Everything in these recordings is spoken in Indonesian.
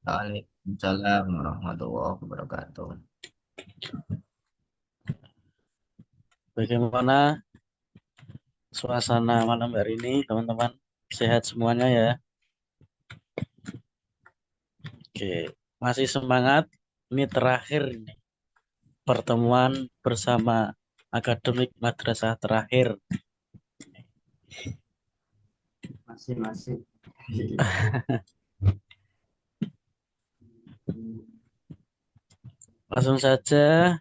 Waalaikumsalam warahmatullahi wabarakatuh. Bagaimana suasana malam hari ini, teman-teman? Sehat semuanya ya? Oke, masih semangat? Ini terakhir ini pertemuan bersama akademik madrasah terakhir. Masih masih. Langsung saja,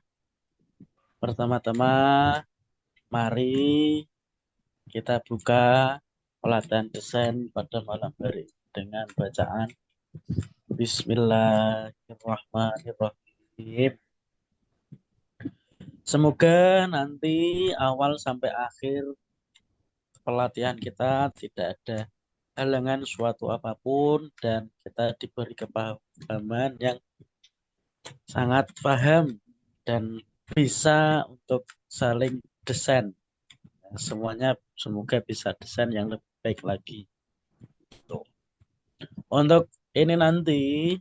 pertama-tama mari kita buka pelatihan desain pada malam hari dengan bacaan Bismillahirrahmanirrahim. Semoga nanti awal sampai akhir pelatihan kita tidak ada halangan suatu apapun dan kita diberi kepahaman yang sangat paham dan bisa untuk saling desain. Semuanya semoga bisa desain yang lebih baik lagi. Tuh. Untuk ini nanti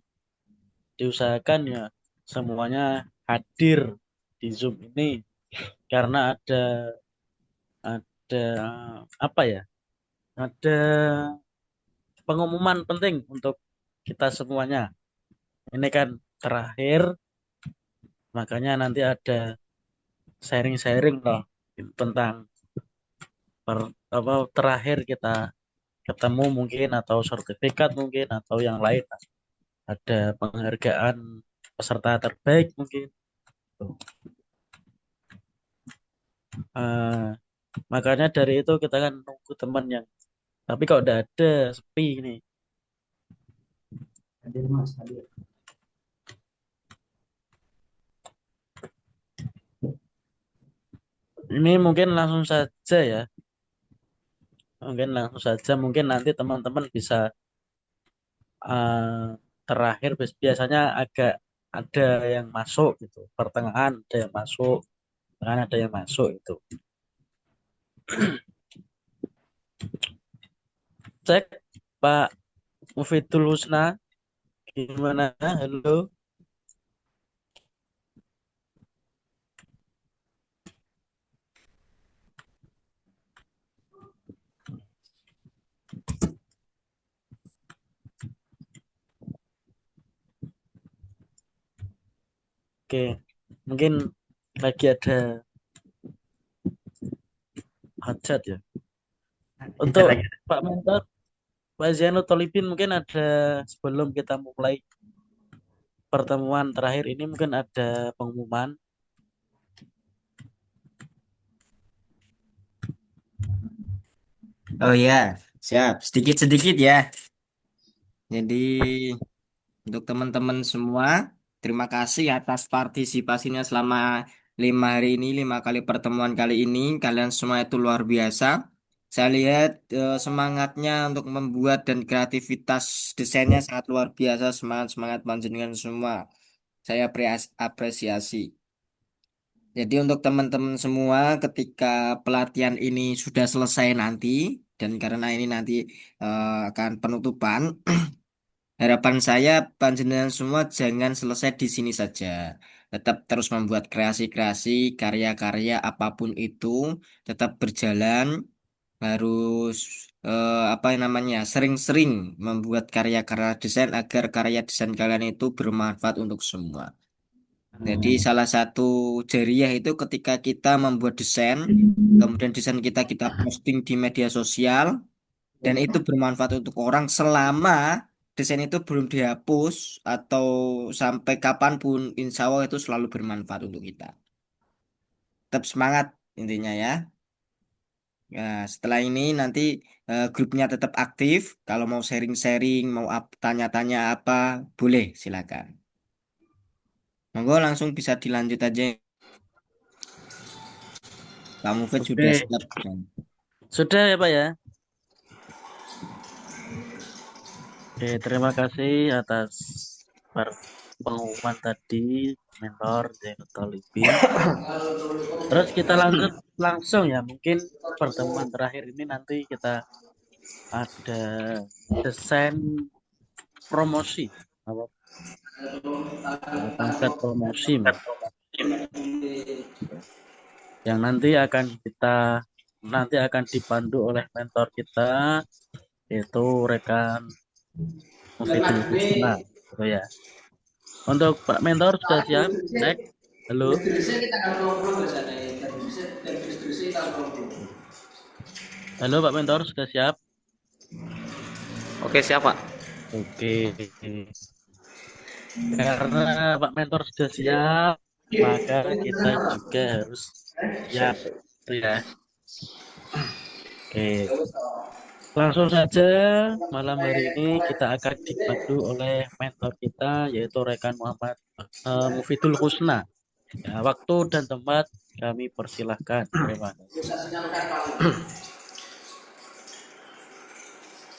diusahakan ya semuanya hadir di Zoom ini karena ada apa ya? Ada pengumuman penting untuk kita semuanya. Ini kan terakhir, makanya nanti ada sharing-sharing loh tentang apa terakhir kita ketemu mungkin atau sertifikat mungkin atau yang lain. Ada penghargaan peserta terbaik mungkin. Tuh. Eh, makanya dari itu kita kan nunggu teman yang tapi kok udah ada sepi nih. Hadir Mas, hadir. Ini mungkin langsung saja ya. Mungkin langsung saja mungkin nanti teman-teman bisa terakhir biasanya agak ada yang masuk gitu. Pertengahan ada yang masuk, pertengahan ada yang masuk itu. Cek Pak Mufidul Husna gimana? Halo. Oke. Mungkin lagi ada hajat ya. Kita Untuk lagi. Pak Mentor, Pak Zainul Talibin mungkin ada sebelum kita mulai pertemuan terakhir ini mungkin ada pengumuman. Oh ya, siap. Sedikit-sedikit ya. Jadi untuk teman-teman semua, terima kasih atas partisipasinya selama 5 hari ini, 5 kali pertemuan kali ini. Kalian semua itu luar biasa. Saya lihat semangatnya untuk membuat dan kreativitas desainnya sangat luar biasa. Semangat-semangat panjenengan semua. Saya apresiasi. Jadi untuk teman-teman semua ketika pelatihan ini sudah selesai nanti dan karena ini nanti akan penutupan, harapan saya panjenengan semua jangan selesai di sini saja. Tetap terus membuat kreasi-kreasi, karya-karya apapun itu tetap berjalan, harus apa namanya? Sering-sering membuat karya-karya desain agar karya desain kalian itu bermanfaat untuk semua. Jadi salah satu jariah itu ketika kita membuat desain, kemudian desain kita kita posting di media sosial, dan itu bermanfaat untuk orang selama desain itu belum dihapus atau sampai kapanpun, insya Allah itu selalu bermanfaat untuk kita. Tetap semangat intinya ya. Nah, setelah ini nanti grupnya tetap aktif. Kalau mau sharing-sharing, mau tanya-tanya apa, boleh silakan. Monggo langsung bisa dilanjut aja. Pak Mufid sudah Oke, siap. sudah ya Pak ya. Oke, terima kasih atas pengumuman tadi, Mentor Zainul Talibin. Terus kita lanjut langsung ya, mungkin pertemuan terakhir ini nanti kita ada desain promosi. apa, pamflet promosi Mas, yang nanti akan dipandu oleh mentor kita, yaitu rekan Mufidul Husna gitu ya. Untuk Pak Mentor sudah siap? Cek. Halo. Halo Pak Mentor sudah siap? Oke, siapa? Oke. Karena Pak Mentor sudah siap, maka kita juga harus siap. Itu ya. Oke. Langsung saja malam hari ini kita akan dipandu oleh mentor kita yaitu rekan Muhammad Mufidul Husna. Ya, waktu dan tempat kami persilahkan. Terima kasih.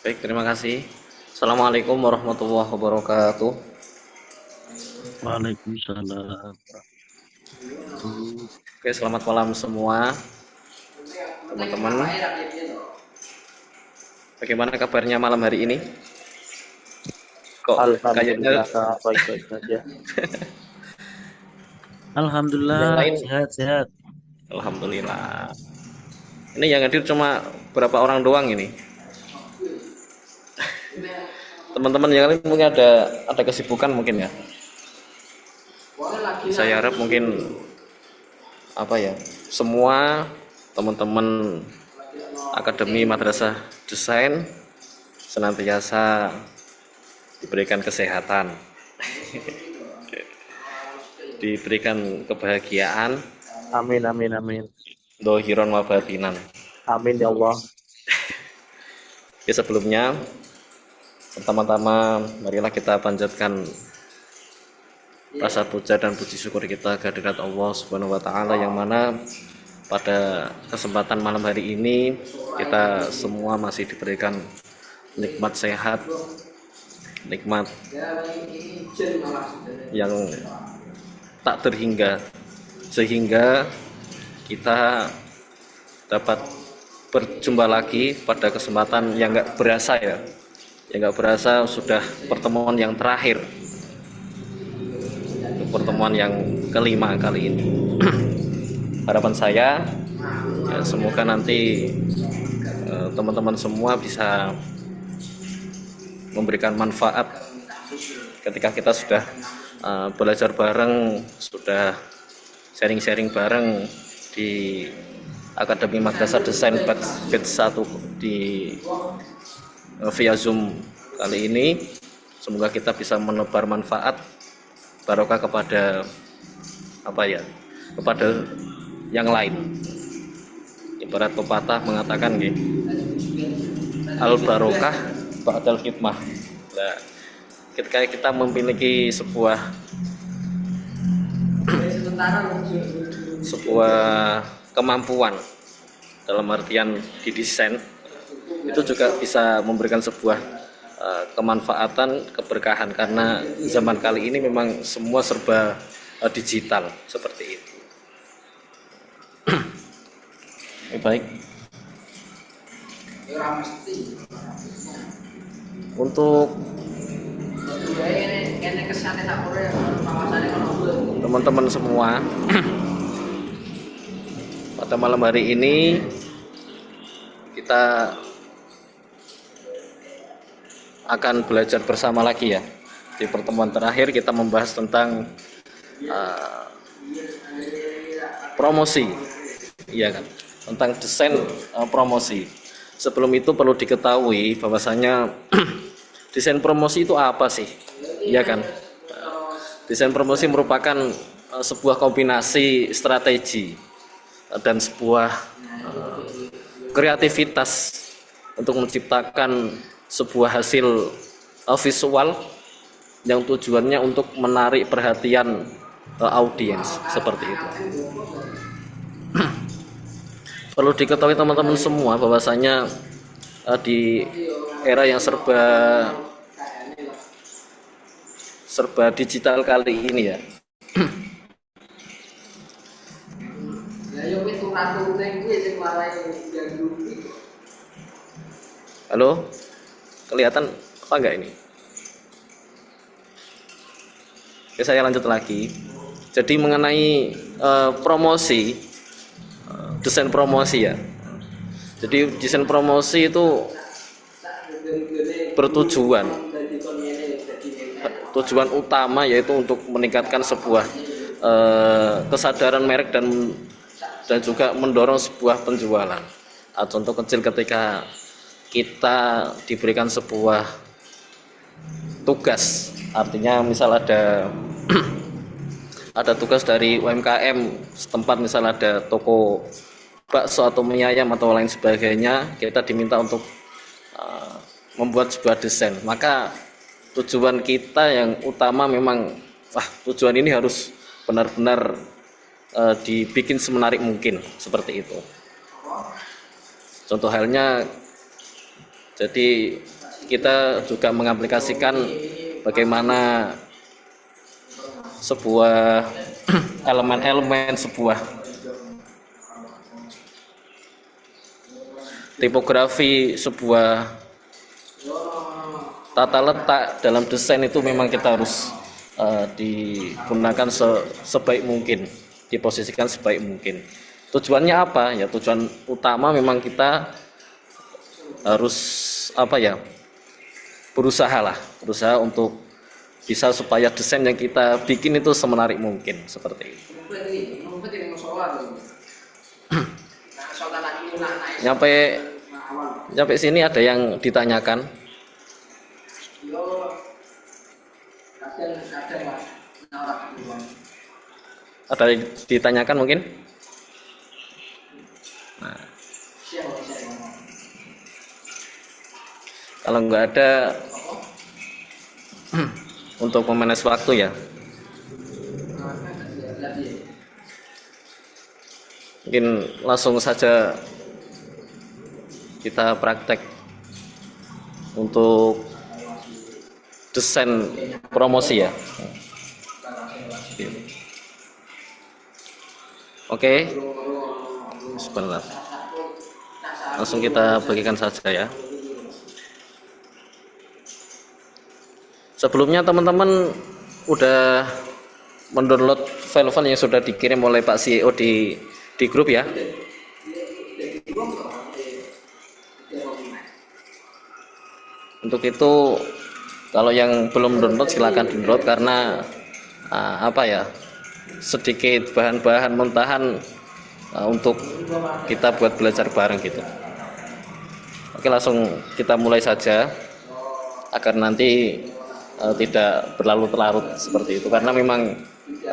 Baik, terima kasih. Assalamualaikum warahmatullahi wabarakatuh. Waalaikumsalam. Oke, selamat malam semua teman-teman. Bagaimana kabarnya malam hari ini? Kok kayaknya Alhamdulillah baik-baik saja. yang Alhamdulillah lain? sehat-sehat. Alhamdulillah. Ini yang hadir cuma berapa orang doang ini. Teman-teman yang lain mungkin ada kesibukan mungkin ya. Saya harap mungkin apa ya, semua teman-teman Akademi Madrasah Desain senantiasa diberikan kesehatan, diberikan kebahagiaan, Amin amin amin. dohiron wa batinan. Amin ya Allah. Ya, sebelumnya pertama-tama marilah kita panjatkan rasa puja dan puji syukur kita kehadirat Allah Subhanahu wa taala, yang mana pada kesempatan malam hari ini kita semua masih diberikan nikmat sehat, nikmat yang tak terhingga, sehingga kita dapat berjumpa lagi pada kesempatan yang nggak berasa ya, yang nggak berasa sudah pertemuan yang terakhir, pertemuan yang kelima kali ini. Harapan saya ya, semoga nanti teman-teman semua bisa memberikan manfaat ketika kita sudah belajar bareng, sudah sharing-sharing bareng di Akademi Madrasah Desain batch 1 di via Zoom kali ini. Semoga kita bisa menebar manfaat barokah kepada kepada yang lain. Ibarat pepatah mengatakan al barokah ba'dal hikmah. Nah, ketika kita memiliki sebuah kemampuan dalam artian di desain, itu juga bisa memberikan sebuah kemanfaatan, keberkahan, karena zaman kali ini memang semua serba digital seperti itu. Baik, untuk teman-teman semua pada malam hari ini kita akan belajar bersama lagi ya. Di pertemuan terakhir kita membahas tentang promosi, iya kan, tentang desain promosi. Sebelum itu perlu diketahui bahwasanya desain promosi itu apa sih, iya kan? Desain promosi merupakan sebuah kombinasi strategi dan sebuah kreativitas untuk menciptakan sebuah hasil visual yang tujuannya untuk menarik perhatian audiens seperti itu. Perlu diketahui teman-teman semua bahwasanya di era yang serba digital kali ini ya, halo, kelihatan apa enggak ini? Oke, saya lanjut lagi. Jadi mengenai promosi, desain promosi ya. Jadi desain promosi itu bertujuan, tujuan utama yaitu untuk meningkatkan sebuah kesadaran merek dan juga mendorong sebuah penjualan. Contoh kecil ketika kita diberikan sebuah tugas, artinya misal ada ada tugas dari UMKM setempat, misal ada toko bakso atau mie ayam atau lain sebagainya, kita diminta untuk membuat sebuah desain. Maka tujuan kita yang utama memang tujuan ini harus benar-benar dibikin semenarik mungkin, seperti itu. Contoh halnya, jadi kita juga mengaplikasikan bagaimana sebuah elemen-elemen sebuah tipografi, sebuah tata letak dalam desain itu memang kita harus digunakan sebaik mungkin, diposisikan sebaik mungkin. Tujuannya apa? Ya tujuan utama memang kita harus berusaha untuk bisa supaya desain yang kita bikin itu semenarik mungkin, seperti itu. Nyampe sini ada yang ditanyakan? Ada yang ditanyakan mungkin? Nah, kalau nggak ada, untuk memanage waktu ya, mungkin langsung saja kita praktek untuk desain promosi ya. Oke, sebentar, langsung kita bagikan saja ya. Sebelumnya teman-teman udah mendownload file-file yang sudah dikirim oleh Pak CEO di grup ya. Untuk itu, kalau yang belum download silahkan download, karena sedikit bahan-bahan mentahan untuk kita buat belajar bareng gitu. Oke, langsung kita mulai saja agar nanti tidak berlarut-larut seperti itu, karena memang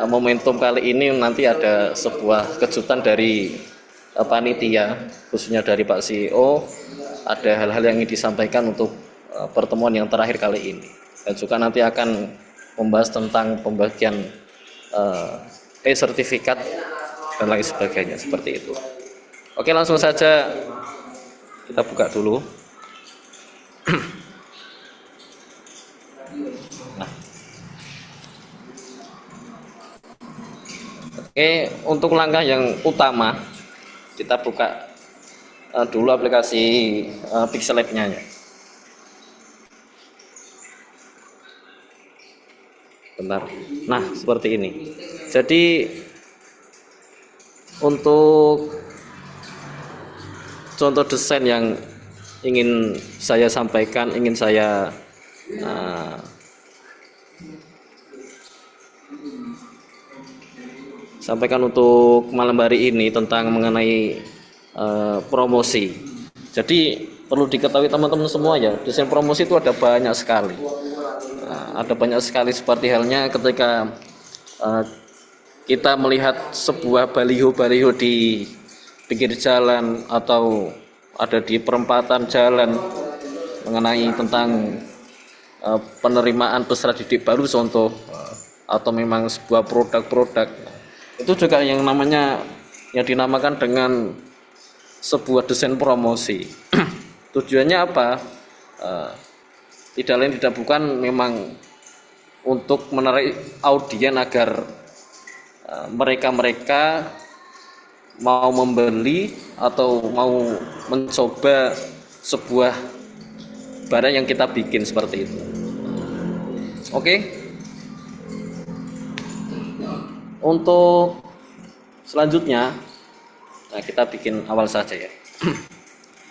momentum kali ini nanti ada sebuah kejutan dari panitia, khususnya dari Pak CEO. Ada hal-hal yang ingin disampaikan untuk pertemuan yang terakhir kali ini, dan juga nanti akan membahas tentang pembagian sertifikat dan lain sebagainya, seperti itu. Oke, langsung saja kita buka dulu. Oke, untuk langkah yang utama kita buka dulu aplikasi Pixel Lab-nya ya. Bentar. Nah, seperti ini. Jadi untuk contoh desain yang ingin saya sampaikan, ingin saya sampaikan untuk malam hari ini tentang mengenai promosi. Jadi perlu diketahui teman-teman semua ya, desain promosi itu ada banyak sekali. Seperti halnya ketika kita melihat sebuah baliho-baliho di pinggir jalan atau ada di perempatan jalan mengenai tentang penerimaan peserta didik baru contoh, atau memang sebuah produk-produk, itu juga yang dinamakan dengan sebuah desain promosi. Tujuannya apa? Tidak lain tidak bukan memang untuk menarik audien agar mereka mau membeli atau mau mencoba sebuah barang yang kita bikin, seperti itu. Oke. Untuk selanjutnya, nah kita bikin awal saja ya.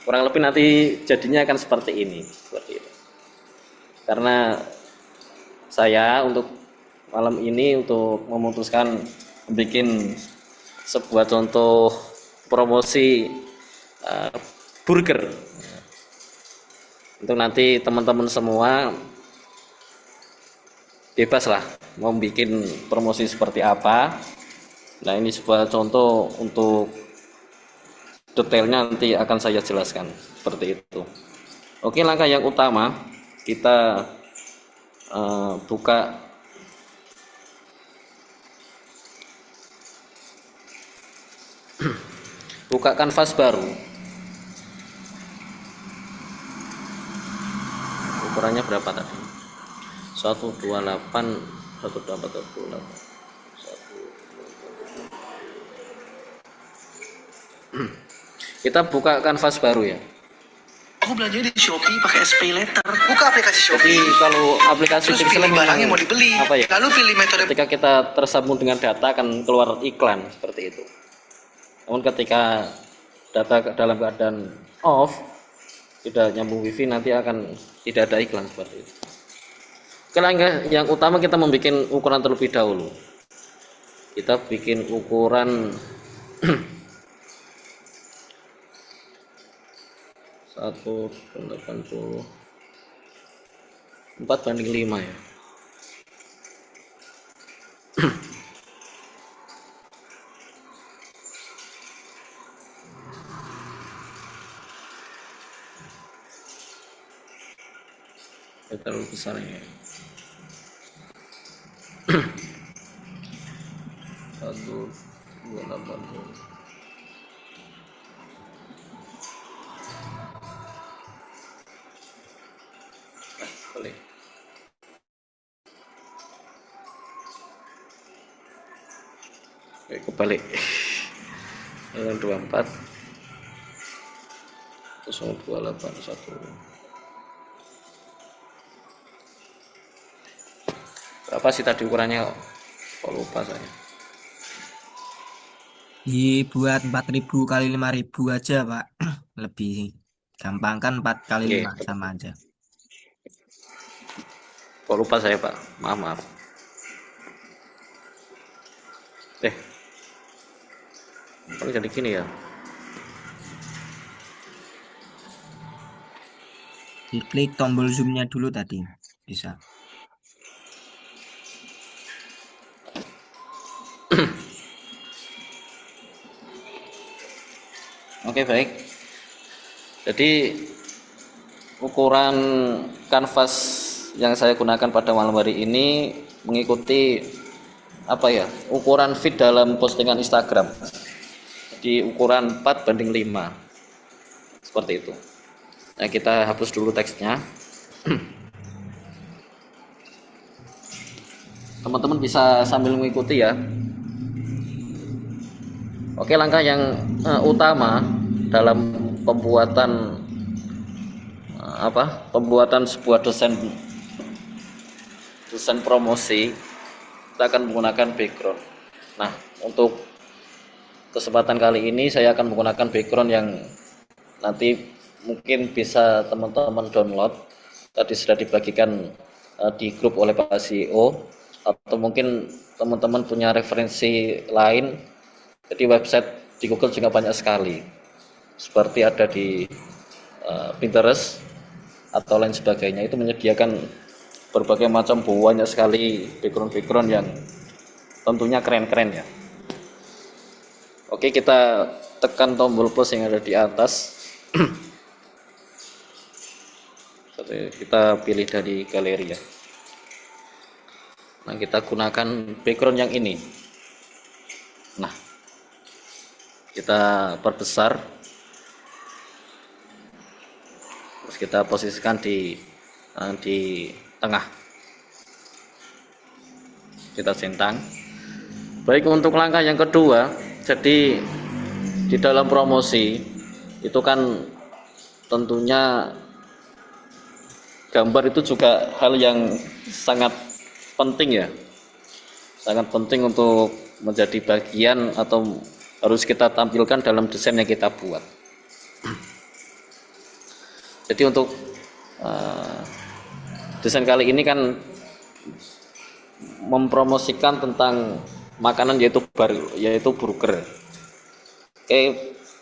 Kurang lebih nanti jadinya akan seperti ini, seperti itu. Karena saya untuk malam ini untuk memutuskan bikin sebuah contoh promosi burger. Untuk nanti teman-teman semua bebas lah mau bikin promosi seperti apa. Nah, ini sebuah contoh, untuk detailnya nanti akan saya jelaskan seperti itu. Oke, langkah yang utama kita buka kanvas baru. Ukurannya berapa tadi? 128 kita buka kanvas baru ya. Aku belanja di Shopee pakai SPay Letter. Buka aplikasi Jadi Shopee. kalau aplikasi Terus Pixel pilih barang yang mau dibeli. apa ya? Lalu pilih metode. Ketika kita tersambung dengan data akan keluar iklan seperti itu. Namun ketika data dalam keadaan off, tidak nyambung wifi, nanti akan tidak ada iklan seperti itu. Langkah yang utama kita membuat ukuran terlebih dahulu. Kita bikin ukuran 1/84/5 ya. Terlalu besar ya. 1/280. Balik. Kebalik. 24 028 berapa sih tadi ukurannya, kok lupa saya. Dibuat 4.000 kali 5.000 aja Pak. Lebih gampang kan 4 kali Oke, 5 sama aja. kok lupa saya Pak, maaf. Kalau jadi gini ya. Diklik tombol zoomnya dulu tadi bisa. Oke, baik. Jadi ukuran kanvas yang saya gunakan pada malam hari ini mengikuti ukuran feed dalam postingan Instagram. Di ukuran 4/5 seperti itu. Nah, kita hapus dulu teksnya. Teman-teman bisa sambil mengikuti ya. Oke, langkah yang utama dalam pembuatan sebuah desain promosi, kita akan menggunakan background. Nah, untuk kesempatan kali ini saya akan menggunakan background yang nanti mungkin bisa teman-teman download. Tadi sudah dibagikan di grup oleh Pak CEO, atau mungkin teman-teman punya referensi lain. Jadi website di Google juga banyak sekali, seperti ada di Pinterest atau lain sebagainya. Itu menyediakan berbagai macam banyak sekali background yang tentunya keren-keren ya. Oke, kita tekan tombol plus yang ada di atas. Kita pilih dari galeri ya. Nah, kita gunakan background yang ini. Nah, kita perbesar, terus kita posisikan di tengah, kita centang. Baik, untuk langkah yang kedua, jadi di dalam promosi itu kan tentunya gambar itu juga hal yang sangat penting ya. sangat penting untuk menjadi bagian atau harus kita tampilkan dalam desain yang kita buat. Jadi untuk desain kali ini kan mempromosikan tentang makanan yaitu burger. Oke,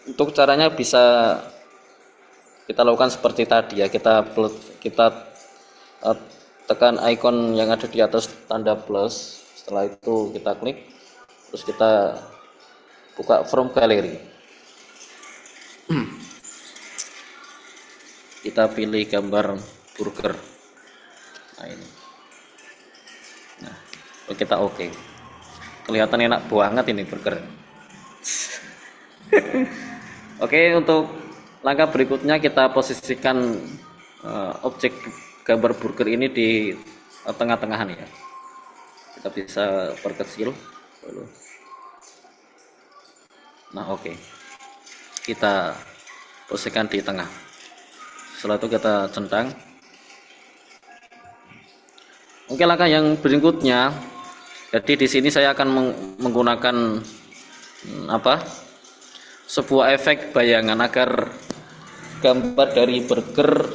untuk caranya bisa kita lakukan seperti tadi ya, kita tekan icon yang ada di atas tanda plus. Setelah itu kita klik, terus kita buka from gallery. Kita pilih gambar burger. Nah ini. Nah, kita oke. Kelihatan enak banget ini burger. Oke, untuk langkah berikutnya kita posisikan objek gambar burger ini di tengah-tengahan ya. Kita bisa perkecil dulu. Nah, oke. Kita posisikan di tengah. Setelah itu kita centang. Oke, langkah yang berikutnya. Jadi di sini saya akan menggunakan sebuah efek bayangan agar gambar dari burger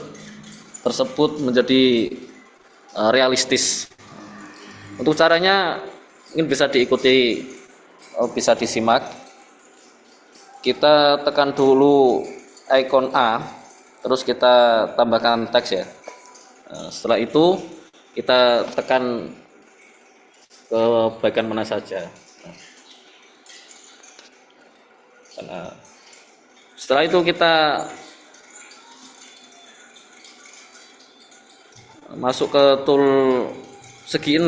tersebut menjadi realistis. Untuk caranya mungkin bisa diikuti, bisa disimak. Kita tekan dulu icon A, terus kita tambahkan teks ya. Setelah itu kita tekan ke bagian mana saja. Setelah itu kita masuk ke tool segi 6,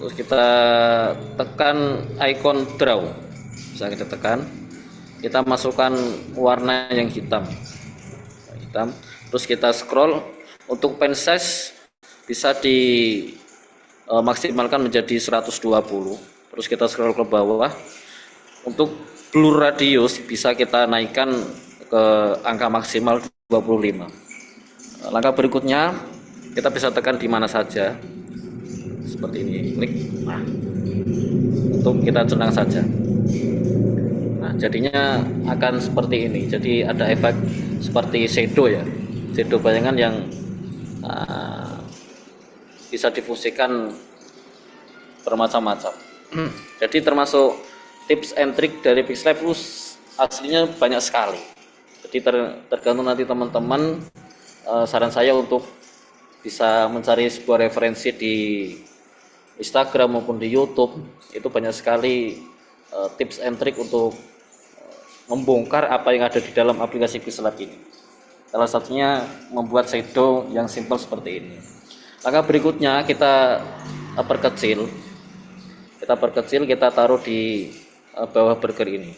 terus kita tekan icon draw, bisa kita tekan, kita masukkan warna yang hitam, terus kita scroll. Untuk pen size bisa dimaksimalkan menjadi 120, terus kita scroll ke bawah. Untuk blur radius bisa kita naikkan ke angka maksimal 25. Langkah berikutnya kita bisa tekan di mana saja seperti ini, klik. Nah, untuk kita centang saja. Nah, jadinya akan seperti ini. Jadi ada efek seperti shadow ya, shadow bayangan yang bisa difungsikan bermacam-macam. Jadi termasuk tips and trick dari Pixlab aslinya banyak sekali. Jadi tergantung nanti teman-teman. Saran saya untuk bisa mencari sebuah referensi di Instagram maupun di YouTube, itu banyak sekali tips and trick untuk membongkar apa yang ada di dalam aplikasi Pixlab ini. Salah satunya membuat shadow yang simple seperti ini. Langkah berikutnya kita perkecil, kita taruh di bawah burger ini.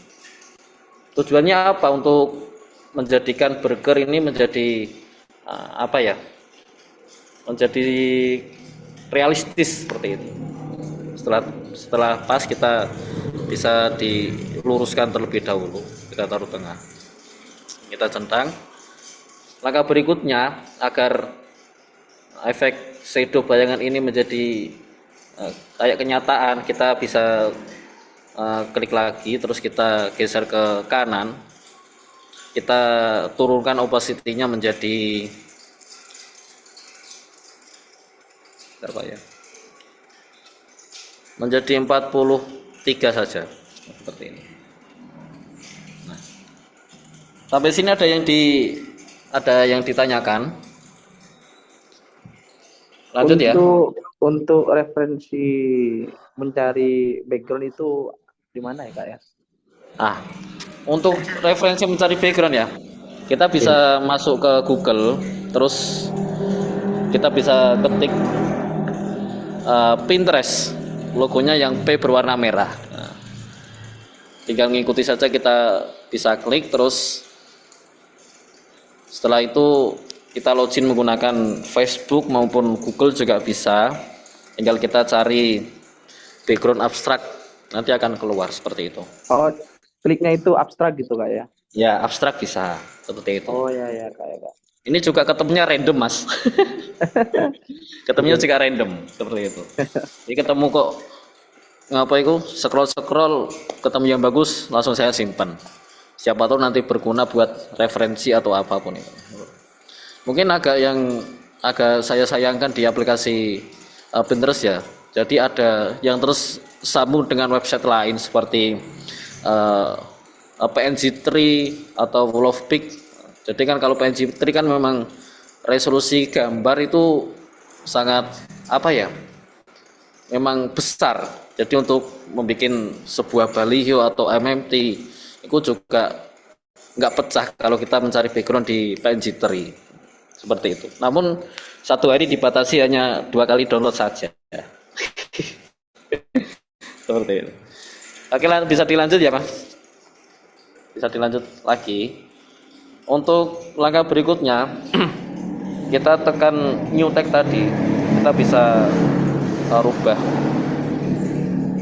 Tujuannya apa? Untuk menjadikan burger ini menjadi menjadi realistis seperti itu. Setelah pas, kita bisa diluruskan terlebih dahulu. Kita taruh tengah, kita centang. Langkah berikutnya agar efek shadow bayangan ini menjadi kayak kenyataan, kita bisa klik lagi, terus kita geser ke kanan, kita turunkan opacity-nya menjadi menjadi 43 saja seperti ini. Nah, sampai sini ada yang ditanyakan. Lanjut ya. Untuk referensi mencari background itu di mana ya Kak ya? Untuk referensi mencari background ya, kita bisa masuk ke Google, terus kita bisa ketik Pinterest, logonya yang P berwarna merah. Nah, tinggal mengikuti saja, kita bisa klik, terus setelah itu kita login menggunakan Facebook maupun Google juga bisa. Tinggal kita cari background abstrak, nanti akan keluar seperti itu. Oh, kliknya itu abstrak gitu Kak ya? Ya, abstrak bisa seperti itu. Oh ya Kak ya Kak. Ini juga ketemunya random, Mas. Ketemunya juga random seperti itu. Jadi ketemu kok ngapa itu scroll ketemu yang bagus langsung saya simpan. Siapa tahu nanti berguna buat referensi atau apapun itu. Mungkin agak saya sayangkan di aplikasi Pinterest ya. Jadi ada yang terus sambung dengan website lain seperti PNG3 atau Lovepik. Jadi kan kalau PNG3 kan memang resolusi gambar itu sangat apa ya? Memang besar. Jadi untuk membuat sebuah baliho atau MMT itu juga nggak pecah kalau kita mencari background di PNG3 seperti itu. Namun satu hari dibatasi hanya 2 kali download saja. Seperti itu. Oke, bisa dilanjut ya, Mas? Bisa dilanjut lagi. Untuk langkah berikutnya, kita tekan new tag tadi, kita bisa rubah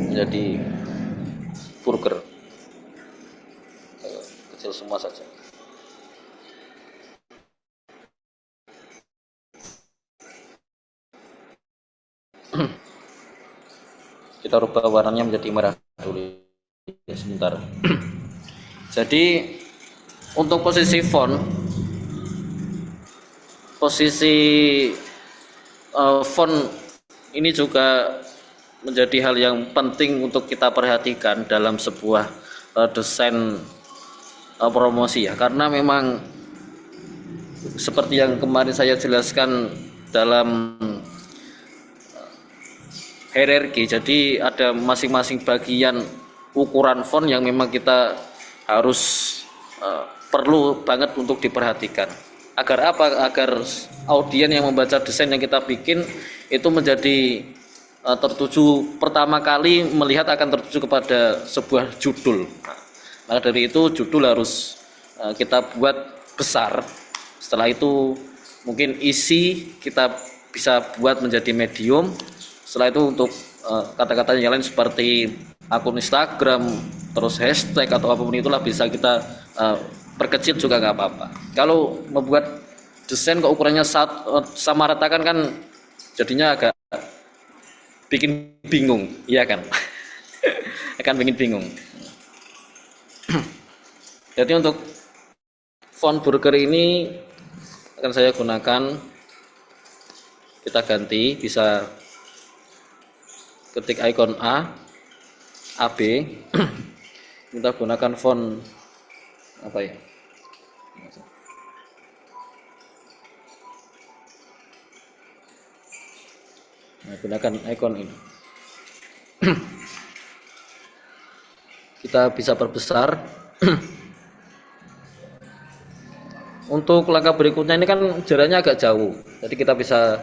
menjadi burger. Kecil semua saja. Kita rubah warnanya menjadi merah dulu ya, sebentar. Jadi untuk posisi font ini juga menjadi hal yang penting untuk kita perhatikan dalam sebuah desain promosi ya, karena memang seperti yang kemarin saya jelaskan dalam hierarki, jadi ada masing-masing bagian ukuran font yang memang kita harus perlu banget untuk diperhatikan. Agar apa? Agar audien yang membaca desain yang kita bikin itu menjadi tertuju, pertama kali melihat akan tertuju kepada sebuah judul. Maka dari itu judul harus kita buat besar. Setelah itu mungkin isi kita bisa buat menjadi medium. Setelah itu untuk kata-kata yang lain seperti akun Instagram, terus hashtag atau apapun itulah bisa kita perkecil juga nggak apa-apa. Kalau membuat desain kok ukurannya sama ratakan kan jadinya agak bikin bingung, iya kan? Akan bikin bingung. Jadi untuk font burger ini akan saya gunakan, kita ganti, bisa ketik icon AB, kita gunakan font apa ya? Nah, gunakan icon ini. Kita bisa perbesar. Untuk langkah berikutnya ini kan jaraknya agak jauh, jadi kita bisa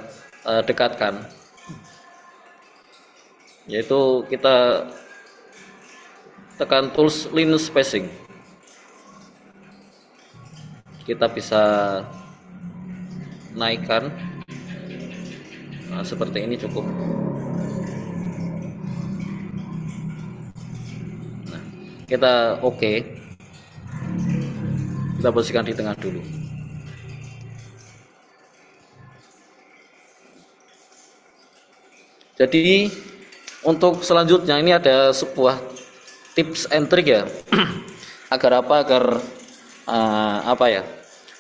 dekatkan, yaitu kita tekan tools line spacing. Kita bisa naikkan, nah, seperti ini cukup. Nah, kita oke. Kita posisikan di tengah dulu. Jadi untuk selanjutnya ini ada sebuah tips and trick ya. Agar apa? Agar apa ya?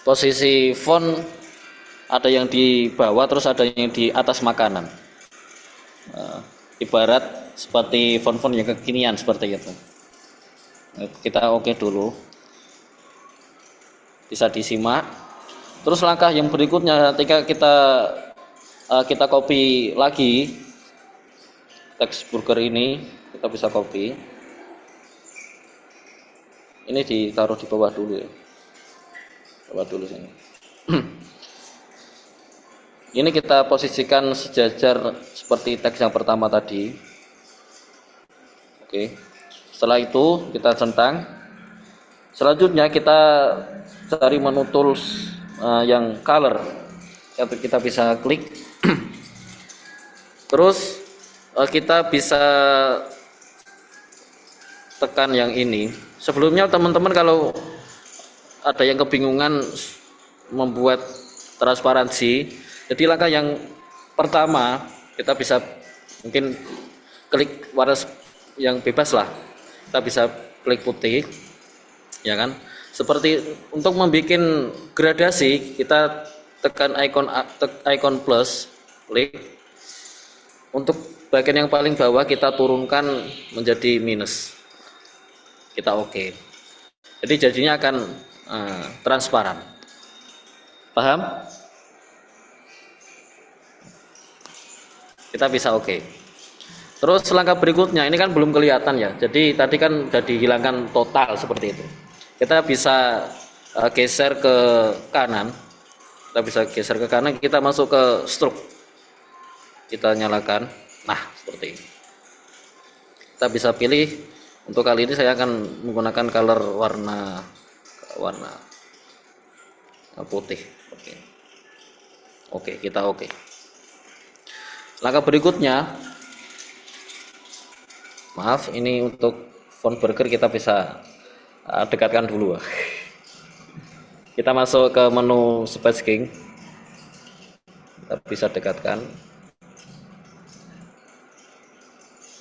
Posisi font ada yang di bawah, terus ada yang di atas makanan. Ibarat seperti font-font yang kekinian seperti itu. Kita oke dulu. Bisa disimak. Terus langkah yang berikutnya ketika kita copy lagi teks burger ini, kita bisa copy. Ini ditaruh di bawah dulu ya. Bawah dulu sini. Ini kita posisikan sejajar seperti teks yang pertama tadi. Oke. Setelah itu kita centang. Selanjutnya kita cari menu tools yang color. Kita bisa klik. Terus kita bisa tekan yang ini. Sebelumnya teman-teman kalau ada yang kebingungan membuat transparansi. Jadi langkah yang pertama kita bisa mungkin klik warna yang bebas lah. Kita bisa klik putih, ya kan? Seperti untuk membuat gradasi, kita tekan icon plus, klik. Untuk bagian yang paling bawah kita turunkan menjadi minus. Kita oke. Jadi jadinya akan transparan. Paham? Kita bisa oke. Terus langkah berikutnya, ini kan belum kelihatan ya. Jadi tadi kan sudah dihilangkan total seperti itu. Kita bisa geser ke kanan. Kita bisa geser ke kanan, kita masuk ke stroke. Kita nyalakan. Nah, seperti ini. Kita bisa pilih, untuk kali ini saya akan menggunakan color warna putih. Oke, kita oke. Langkah berikutnya, maaf, ini untuk font burger kita bisa dekatkan dulu. Kita masuk ke menu spacing, kita bisa dekatkan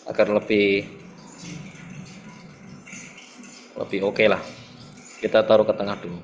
agar lebih oke lah. Kita taruh ke tengah dulu.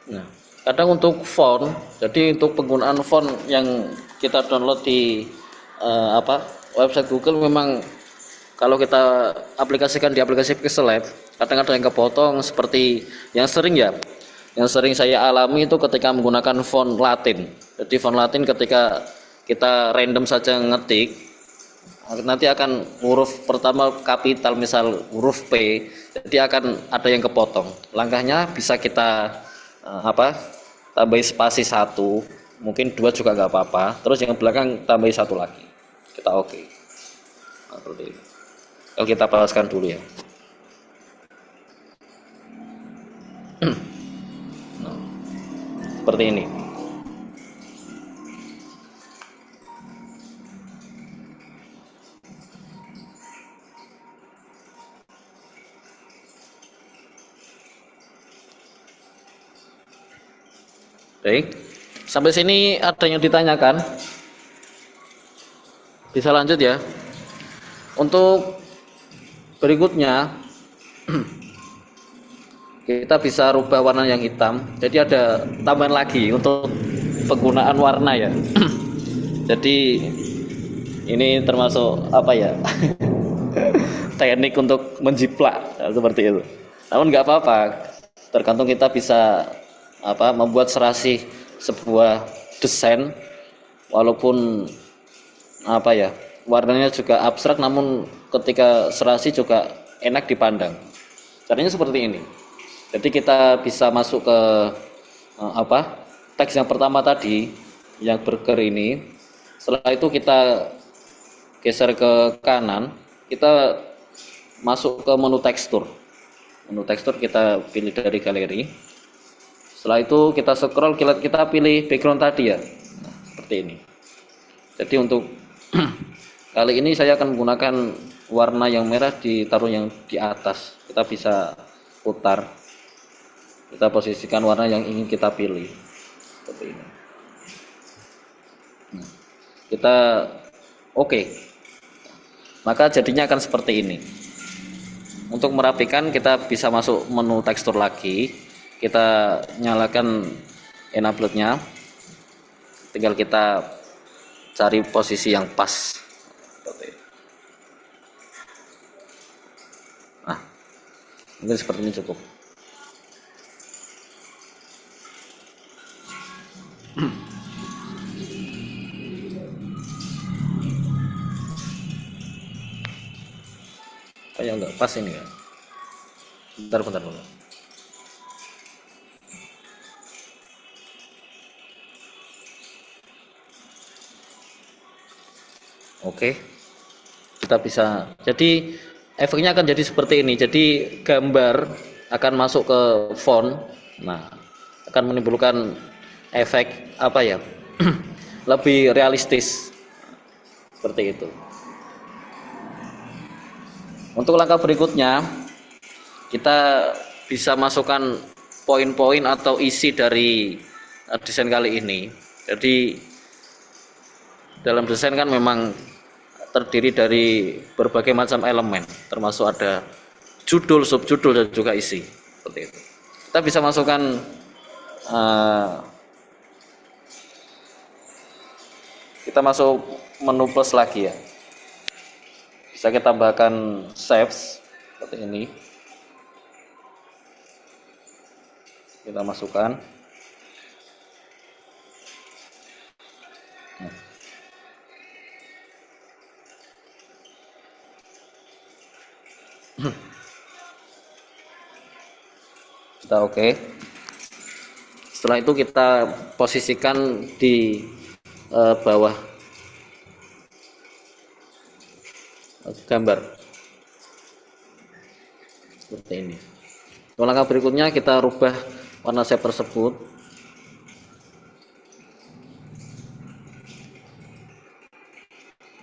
Nah, kadang untuk font, jadi untuk penggunaan font yang kita download di website Google, memang kalau kita aplikasikan di aplikasi Pixel Lab, kadang ada yang kepotong seperti yang sering saya alami itu ketika menggunakan font Latin. Jadi font Latin ketika kita random saja ngetik, nanti akan huruf pertama kapital, misal huruf P, jadi akan ada yang kepotong. Langkahnya bisa kita tambahi spasi 1, mungkin 2 juga nggak apa-apa, terus yang belakang tambahi 1 lagi, kita oke. Nah, seperti itu. Kalau kita palaskan dulu ya. Nah, seperti ini. Baik, sampai sini ada yang ditanyakan? Bisa lanjut ya. Untuk berikutnya, kita bisa rubah warna yang hitam. Jadi ada tambahan lagi untuk penggunaan warna ya. Jadi ini termasuk teknik untuk menjiplak seperti itu. Namun nggak apa-apa, tergantung kita bisa membuat serasi sebuah desain, walaupun warnanya juga abstrak, namun ketika serasi juga enak dipandang. Caranya seperti ini. Jadi kita bisa masuk ke teks yang pertama tadi, yang burger ini. Setelah itu kita geser ke kanan, kita masuk ke menu tekstur. Menu tekstur kita pilih dari galeri. Setelah itu kita scroll, kita pilih background tadi ya. Nah, seperti ini. Jadi untuk kali ini saya akan menggunakan warna yang merah, ditaruh yang di atas. Kita bisa putar. Kita posisikan warna yang ingin kita pilih. Seperti ini. Nah, kita oke. Maka jadinya akan seperti ini. Untuk merapikan kita bisa masuk menu tekstur lagi. Kita nyalakan enable-nya, tinggal kita cari posisi yang pas. Nah, mungkin seperti ini cukup. pas ini ya. Bentar. Oke, kita bisa. Jadi efeknya akan jadi seperti ini. Jadi gambar akan masuk ke font. Nah, akan menimbulkan efek apa ya? Lebih realistis. Seperti itu. Untuk langkah berikutnya, kita bisa masukkan poin-poin atau isi dari desain kali ini. Jadi dalam desain kan memang terdiri dari berbagai macam elemen, termasuk ada judul, subjudul, dan juga isi. Seperti itu. Kita bisa masukkan kita masuk menu plus lagi ya. Bisa kita tambahkan saves seperti ini. Kita masukkan. Kita oke. Setelah itu kita posisikan di bawah gambar seperti ini. Langkah berikutnya kita rubah warna shape tersebut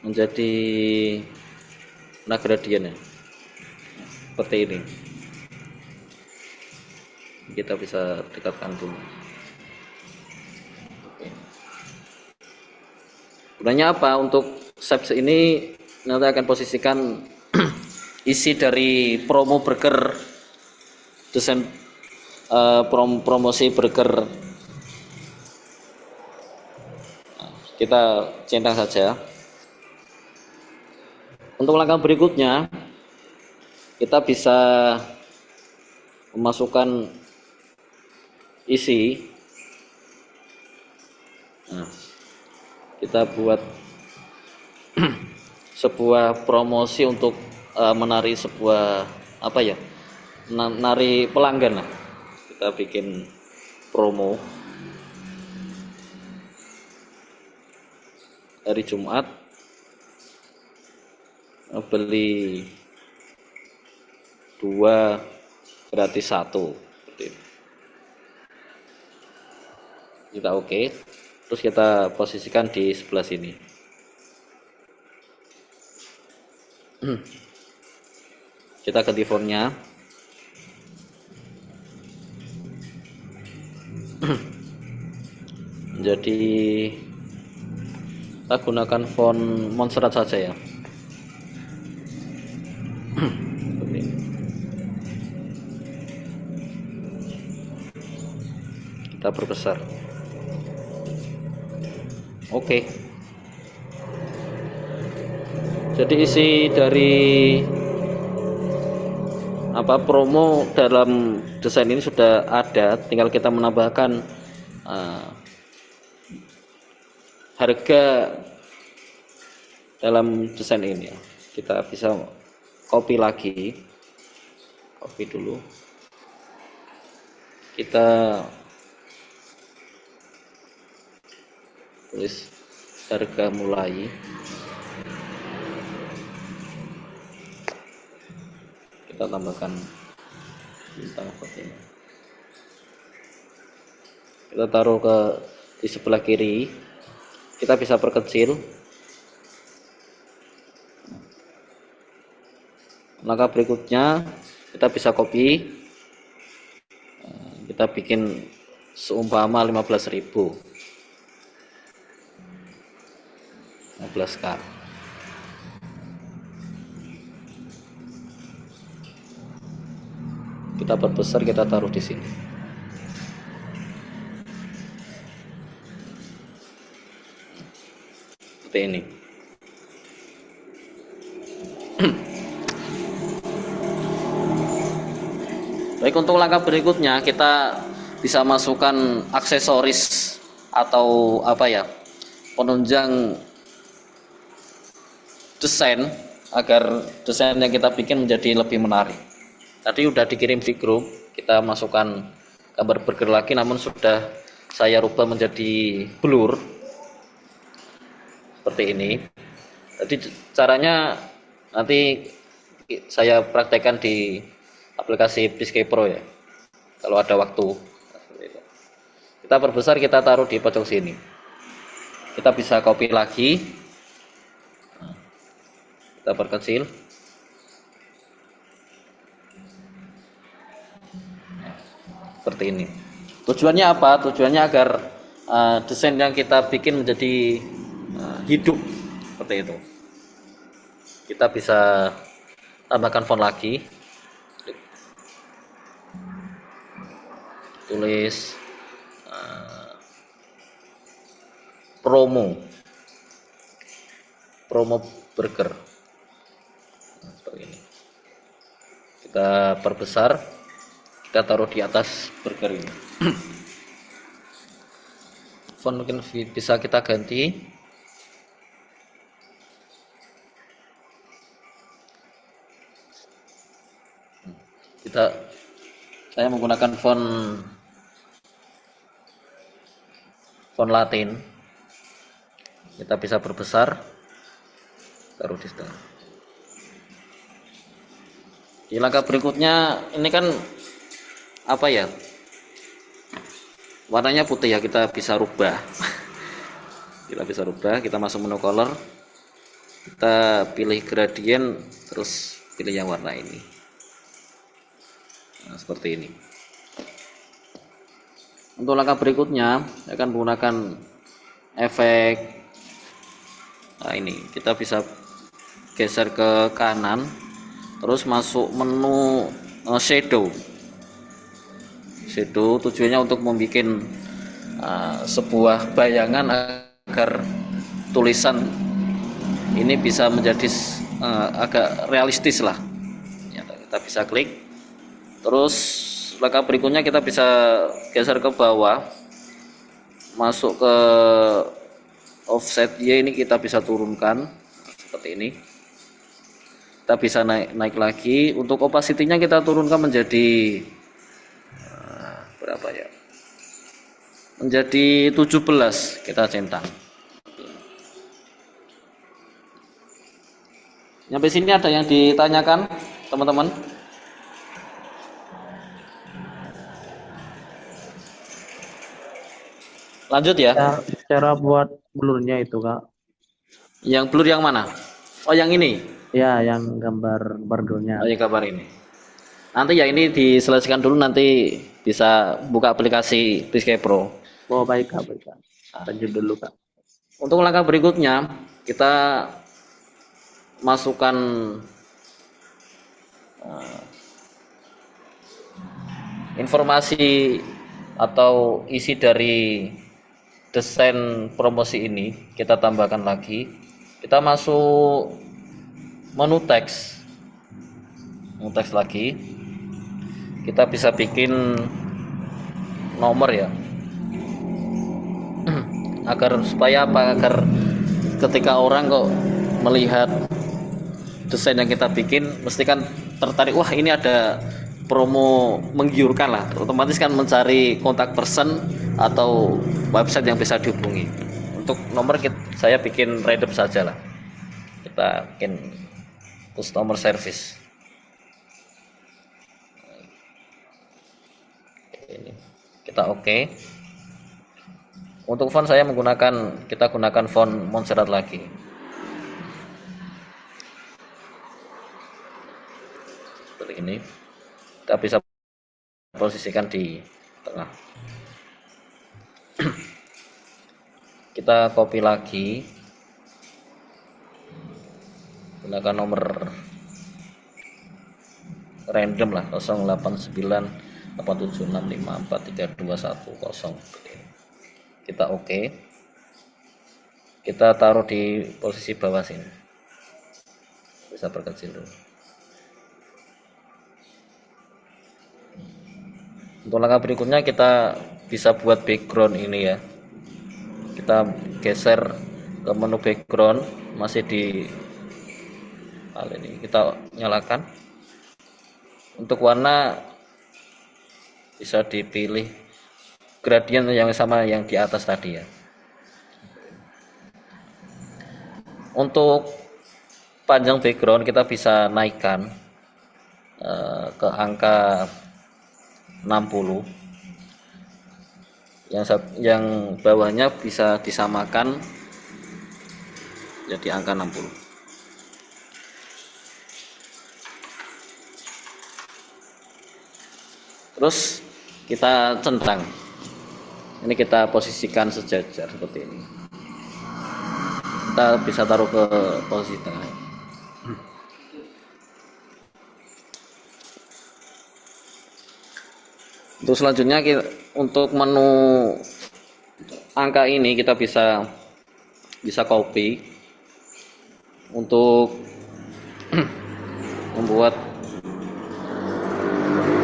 menjadi warna gradien ya, seperti ini. Kita bisa dekatkan dulu. Gunanya apa? Untuk shapes ini nanti akan posisikan isi dari promo burger, desain promosi burger. Kita centang saja. Untuk langkah berikutnya, kita bisa memasukkan isi. Nah, kita buat sebuah promosi untuk menari sebuah apa ya, menari pelanggan lah. Kita bikin promo hari Jumat, beli 2 gratis 1. Kita oke. Terus kita posisikan di sebelah sini. Kita ganti fontnya. Jadi kita gunakan font Montserrat saja ya. Kita perbesar. Oke. Jadi isi dari promo dalam desain ini sudah ada, tinggal kita menambahkan harga dalam desain ini. Kita bisa copy lagi, copy dulu. Kita tulis harga mulai. Kita tambahkan bintang seperti ini. Kita taruh di sebelah kiri. Kita bisa perkecil. Langkah berikutnya kita bisa copy. Kita bikin seumpama 15.000. 15K. Kita perbesar, kita taruh di sini. Seperti ini. Baik, untuk langkah berikutnya kita bisa masukkan aksesoris atau penunjang desain agar desain yang kita bikin menjadi lebih menarik. Tadi udah dikirim di grup, kita masukkan gambar burger lagi, namun sudah saya rubah menjadi blur seperti ini. Jadi caranya nanti saya praktekkan di aplikasi Piscape Pro ya, kalau ada waktu. Kita perbesar, kita taruh di pojok sini. Kita bisa copy lagi, kita perkecil. Seperti ini. Tujuannya apa? Tujuannya agar desain yang kita bikin menjadi hidup seperti itu. Kita bisa tambahkan font lagi, tulis promo burger. Nah, seperti ini. Kita perbesar, kita taruh di atas burger ini. Font mungkin bisa kita ganti. Saya menggunakan font Latin. Kita bisa perbesar, taruh di tengah. Di langkah berikutnya ini kan apa ya, warnanya putih ya, kita bisa rubah. Kita masuk menu color, kita pilih gradient, terus pilih yang warna ini. Nah, seperti ini. Untuk langkah berikutnya akan menggunakan efek. Nah, ini kita bisa geser ke kanan, terus masuk menu shadow. Tujuannya untuk membuat sebuah bayangan agar tulisan ini bisa menjadi agak realistis lah ya. Kita bisa klik, terus langkah berikutnya kita bisa geser ke bawah, masuk ke offset Y, ini kita bisa turunkan seperti ini. Kita bisa naik lagi. Untuk opacity-nya kita turunkan menjadi berapa ya, menjadi 17, kita centang. Sampai sini ada yang ditanyakan teman-teman? Lanjut ya. Cara buat blurnya itu, Kak. Yang blur yang mana? Oh, yang ini. Ya, yang gambar burgernya. Oh, yang gambar ini. Nanti ya, ini diselesaikan dulu, nanti bisa buka aplikasi Piscape Pro. Oh, baik, Kak, baik, Kak. Lanjut dulu, Kak. Untuk langkah berikutnya, kita masukkan informasi atau isi dari desain promosi ini, kita tambahkan lagi. Kita masuk menu teks lagi. Kita bisa bikin nomor ya, supaya ketika orang kok melihat desain yang kita bikin, mesti kan tertarik, wah ini ada promo menggiurkan lah, otomatis kan mencari kontak person atau website yang bisa dihubungi. Untuk nomor saya bikin random saja lah, kita bikin customer service. Ini kita oke. Untuk font kita gunakan font Montserrat lagi. Seperti ini. Kita bisa posisikan di tengah. Kita copy lagi, gunakan nomor random lah, 089876543210. Kita oke. Kita taruh di posisi bawah sini, bisa perkecil dulu. Untuk langkah berikutnya kita bisa buat background ini ya. Kita geser ke menu background, masih di Hal ini kita nyalakan. Untuk warna bisa dipilih gradien yang sama yang di atas tadi ya. Untuk panjang background kita bisa naikkan ke angka 60. Yang bawahnya bisa disamakan jadi angka 60. Terus kita centang. Ini kita posisikan sejajar seperti ini. Kita bisa taruh ke posisi tengah. Untuk selanjutnya untuk menu angka ini kita bisa copy untuk membuat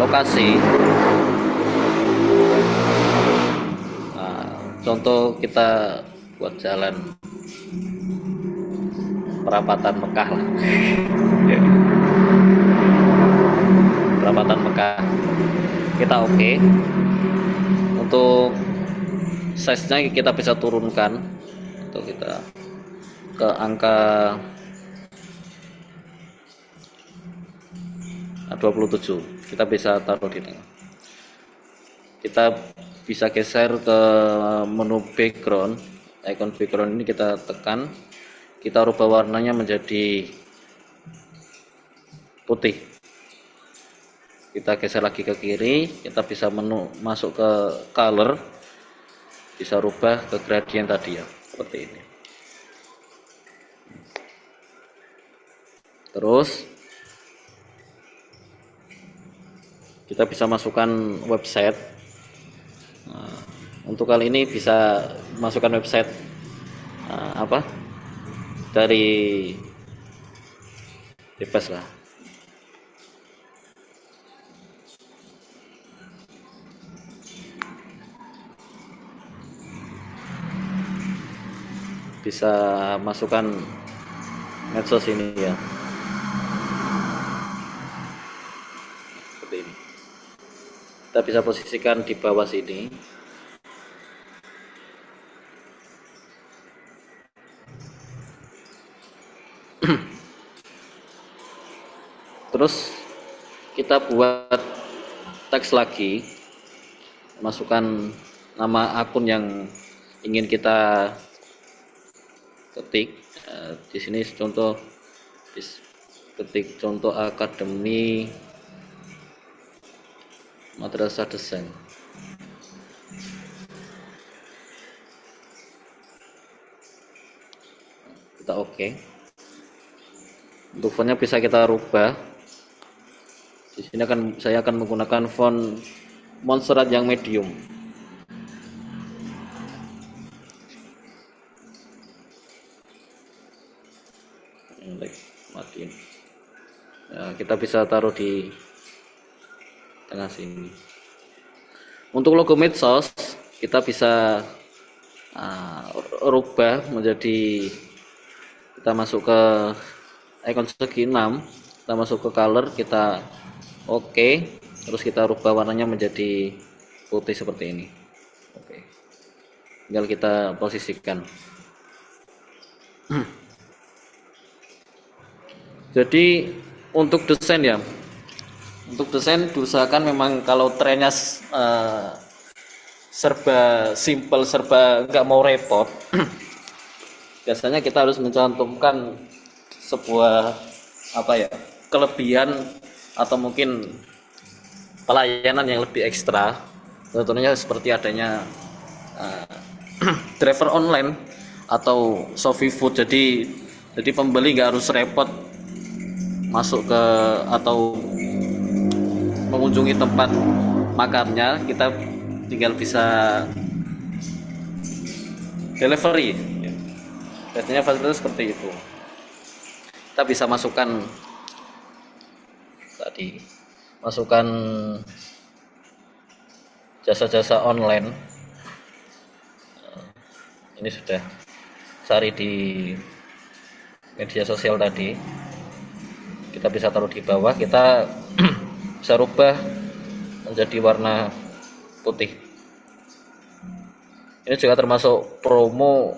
lokasi. Nah, contoh kita buat jalan perapatan Mekah lah. Perapatan Mekah. Kita oke. Untuk size-nya kita bisa turunkan atau kita ke angka 27. Kita bisa taruh di tengah. Kita bisa geser ke menu background. Icon background ini kita tekan, kita rubah warnanya menjadi putih. Kita geser lagi ke kiri, kita bisa masuk ke color, bisa rubah ke gradient tadi ya, seperti ini. Terus kita bisa masukkan website. Nah, untuk kali ini bisa masukkan website dari bebas lah. Bisa masukkan medsos ini ya, seperti ini. Kita bisa posisikan di bawah sini. Terus kita buat teks lagi, masukkan nama akun yang ingin kita ketik. Di sini contoh ketik contoh Akademi Madrasah Desain. Kita oke. Untuk fontnya bisa kita rubah. Di sini saya akan menggunakan font Montserrat yang medium. Matiin. Ya, kita bisa taruh di tengah sini. Untuk logo medsos kita bisa rubah menjadi, kita masuk ke icon segi 6, kita masuk ke color, kita oke, terus kita rubah warnanya menjadi putih seperti ini. Oke, tinggal kita posisikan. Jadi untuk desain ya, untuk desain diusahakan memang kalau trennya serba simple, serba nggak mau repot, biasanya kita harus mencantumkan sebuah kelebihan atau mungkin pelayanan yang lebih ekstra. Contohnya seperti adanya driver online atau Shopee Food. Jadi pembeli nggak harus repot masuk ke atau mengunjungi tempat makannya, kita tinggal bisa delivery. Biasanya fasilitas seperti itu. Kita bisa masukkan jasa-jasa online. Ini sudah cari di media sosial tadi. kita bisa taruh di bawah, kita bisa rubah menjadi warna putih. Ini juga termasuk promo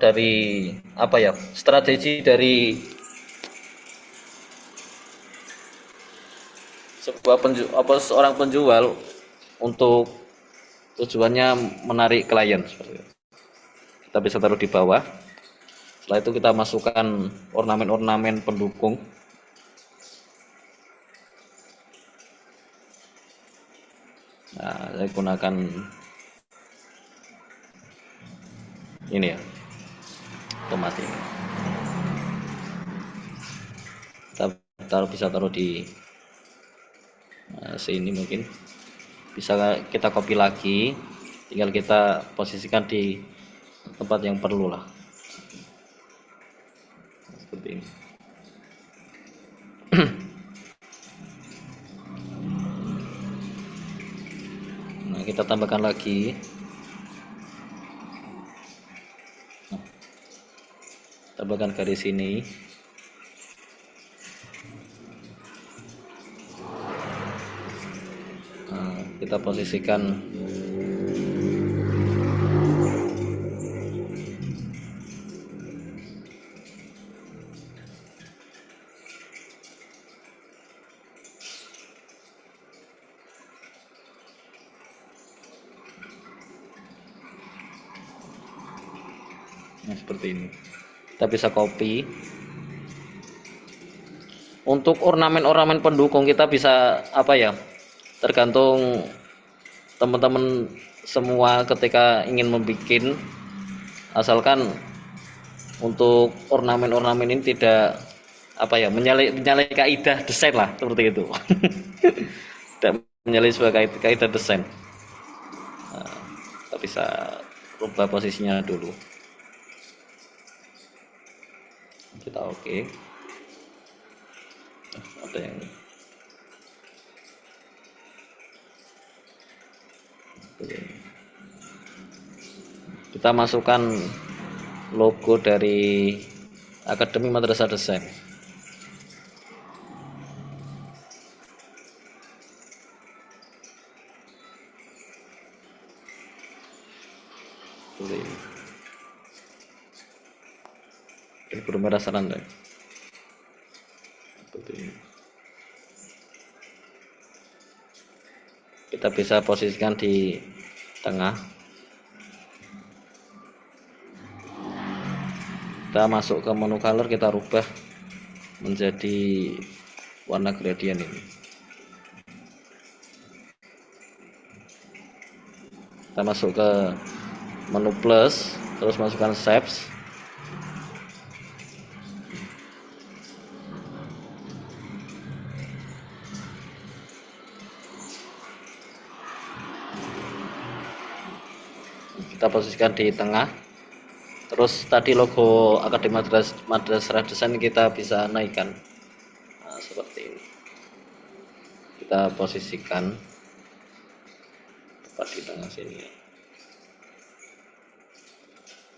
dari apa ya, strategi dari seorang penjual untuk tujuannya menarik klien seperti itu. Kita bisa taruh di bawah. Setelah itu kita masukkan ornamen-ornamen pendukung. Nah, saya gunakan ini ya, tomat ini. Kita bisa taruh di sini, mungkin bisa kita copy lagi, tinggal kita posisikan di tempat yang perlu lah, seperti ini. Nah, kita tambahkan lagi, tambahkan garis ini. Nah, kita posisikan seperti ini. Kita bisa copy. Untuk ornamen-ornamen pendukung kita bisa apa ya, tergantung teman-teman semua ketika ingin membuat, asalkan untuk ornamen-ornamen ini tidak apa ya, menyalahi kaidah desain lah, seperti itu. Tidak menyalahi sebuah kaidah desain. Nah, kita bisa rubah posisinya dulu. Kita oke. Ada yang kita masukkan logo dari Akademi Madrasah Desain. Ini bermerah saran deh. Seperti ini. Kita bisa posisikan di tengah. Kita masuk ke menu color, kita rubah menjadi warna gradient ini. Kita masuk ke menu plus, terus masukkan shapes. Kita posisikan di tengah. Terus tadi logo Akademi Madrasah Desain kita bisa naikkan. Nah, seperti ini. Kita posisikan tepat di tengah sini.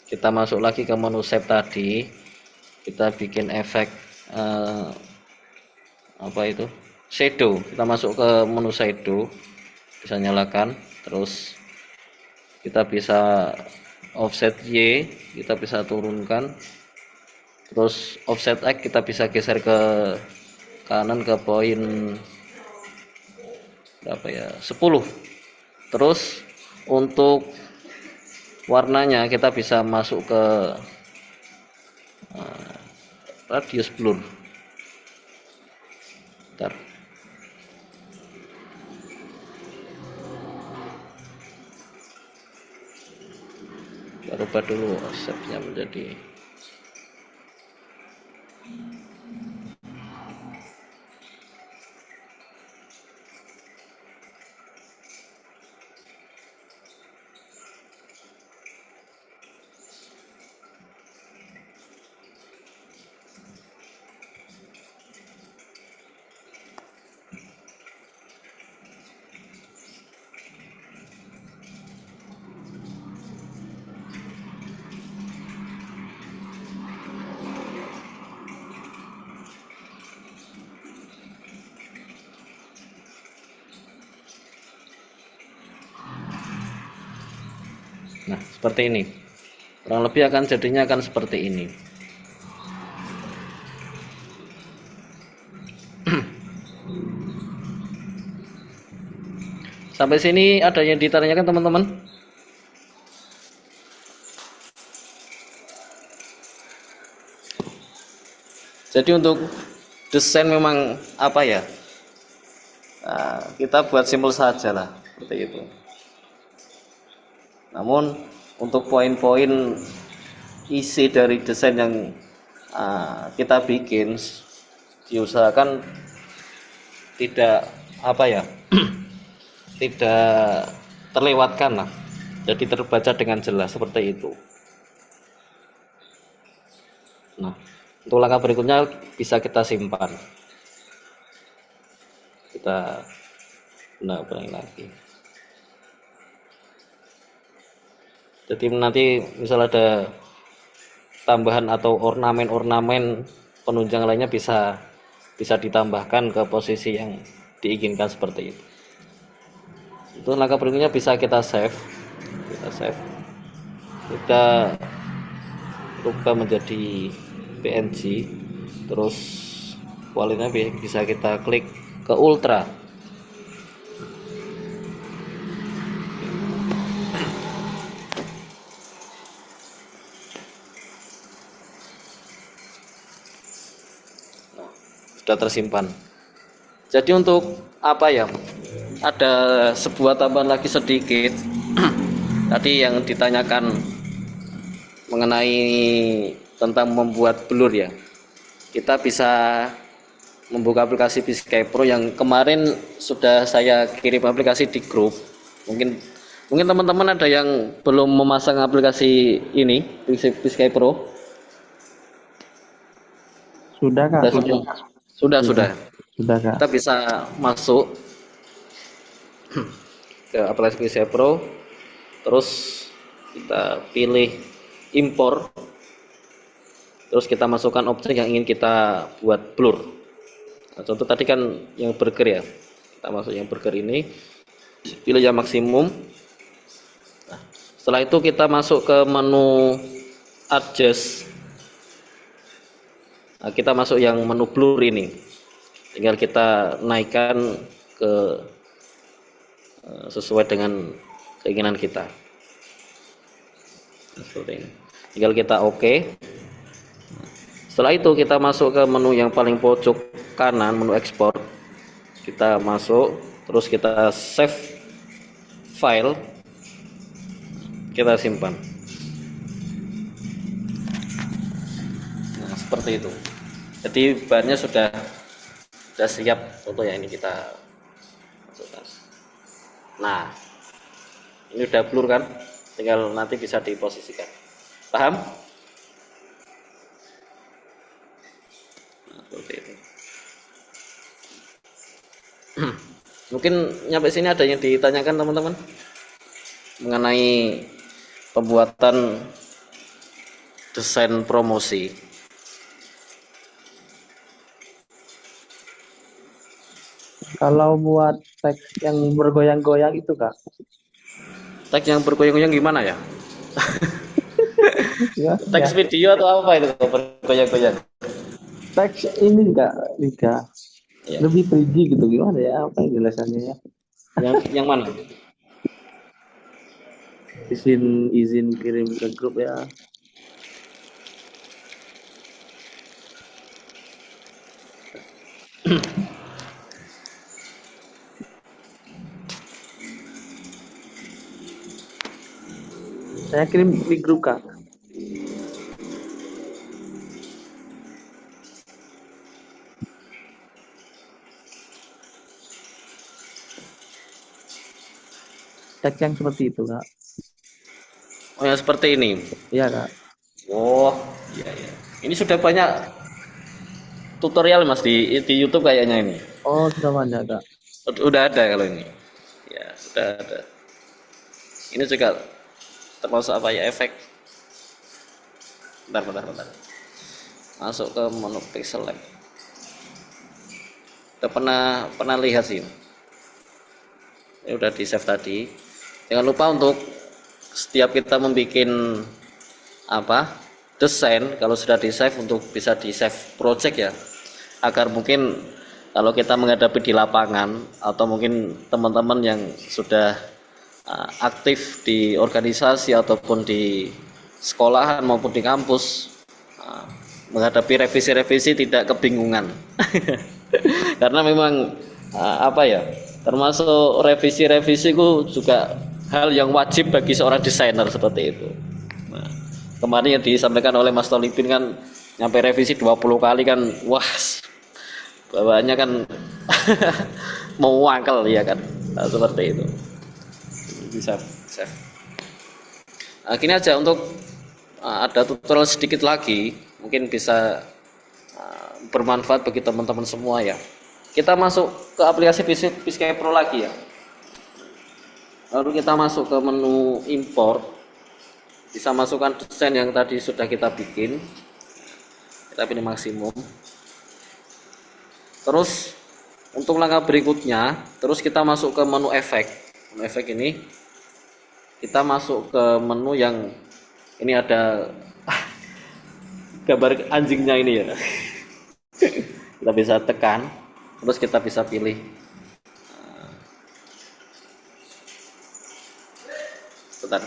Kita masuk lagi ke menu shape tadi. Kita bikin efek apa itu? Shadow. Kita masuk ke menu shadow. Bisa nyalakan. Terus kita bisa offset Y, kita bisa turunkan. Terus offset X kita bisa geser ke kanan ke poin berapa ya, 10. Terus untuk warnanya kita bisa masuk ke radius blur. Bentar. Kita rubah dulu shape-nya menjadi Nah, seperti ini. Kurang lebih akan jadinya akan seperti ini. Sampai sini ada yang ditanyakan teman-teman? Jadi untuk desain memang apa ya? Nah, kita buat simpel saja lah, seperti itu. Namun untuk poin-poin isi dari desain yang kita bikin diusahakan tidak apa ya, tidak terlewatkan lah. Jadi terbaca dengan jelas seperti itu. Nah, untuk langkah berikutnya bisa kita simpan. Kita ulangi lagi. Jadi nanti misal ada tambahan atau ornamen-ornamen penunjang lainnya bisa ditambahkan ke posisi yang diinginkan seperti itu. Untuk langkah berikutnya bisa kita save. Kita rubah menjadi PNG, terus kualitasnya bisa kita klik ke ultra. Nah, sudah tersimpan. Jadi untuk apa ya, ada sebuah tambahan lagi sedikit. Tadi yang ditanyakan mengenai tentang membuat blur ya, kita bisa membuka aplikasi Piskai Pro yang kemarin sudah saya kirim aplikasi di grup. Mungkin teman-teman ada yang belum memasang aplikasi ini Piskai Pro. Sudah Kak. Sudah. Kak. Kita bisa masuk ke aplikasi Piskai Pro, terus kita pilih impor, terus kita masukkan objek yang ingin kita buat blur. Nah, contoh tadi kan yang burger ya, kita masuk yang burger ini, pilih yang maksimum. Nah, setelah itu kita masuk ke menu adjust. Nah, kita masuk yang menu blur ini, tinggal kita naikkan ke sesuai dengan keinginan kita. Seperti ini. Tinggal kita oke. Setelah itu kita masuk ke menu yang paling pojok kanan, menu ekspor. Kita masuk, terus kita save file, kita simpan. Nah, seperti itu. Jadi bahannya sudah siap. Contoh ya, ini kita masukkan. Nah, ini udah blur kan, tinggal nanti bisa diposisikan. Paham? Nah, seperti itu. Mungkin nyampe sini ada yang ditanyakan teman-teman mengenai pembuatan desain promosi. Kalau buat teks yang bergoyang-goyang itu Kak. Teks yang bergoyang-goyang gimana ya? Ya, Teks video atau apa itu bergoyang-goyang? teks ini Kak, Liga. Ya. Lebih 3D gitu gimana ya? Apa jelasannya ya? Yang mana? Izin kirim ke grup ya. Saya kirim di grup Kak. Teks yang seperti itu Kak. Oh, yang seperti ini. Iya Kak. Oh, iya. Ini sudah banyak tutorial Mas di YouTube kayaknya ini. Oh, sudah banyak Kak. Udah ada kalau ini. Ya, sudah ada. Ini juga termasuk apa ya, efek. Bentar. Masuk ke menu pixel lab. Kita pernah lihat sih. Ini udah di save tadi. Jangan lupa untuk setiap kita membuat apa desain, kalau sudah di save untuk bisa di save project ya, agar mungkin kalau kita menghadapi di lapangan atau mungkin teman-teman yang sudah aktif di organisasi ataupun di sekolahan maupun di kampus, menghadapi revisi-revisi tidak kebingungan. Karena memang apa ya, termasuk revisi-revisi itu juga hal yang wajib bagi seorang desainer seperti itu. Nah, kemarin yang disampaikan oleh Mas Tolibin kan nyampe revisi 20 kali kan, wah bawaannya kan mau wangkel ya kan. Nah, seperti itu bisa save. Nah, gini aja untuk ada tutorial sedikit lagi, mungkin bisa bermanfaat bagi teman-teman semua ya. Kita masuk ke aplikasi Piskai Pro lagi ya. Lalu kita masuk ke menu import, bisa masukkan desain yang tadi sudah kita bikin, kita pilih maksimum. Terus untuk langkah berikutnya, terus kita masuk ke menu efek. Menu efek ini kita masuk ke menu yang ini ada gambar anjingnya ini ya. Kita bisa tekan, terus kita bisa pilih bentar.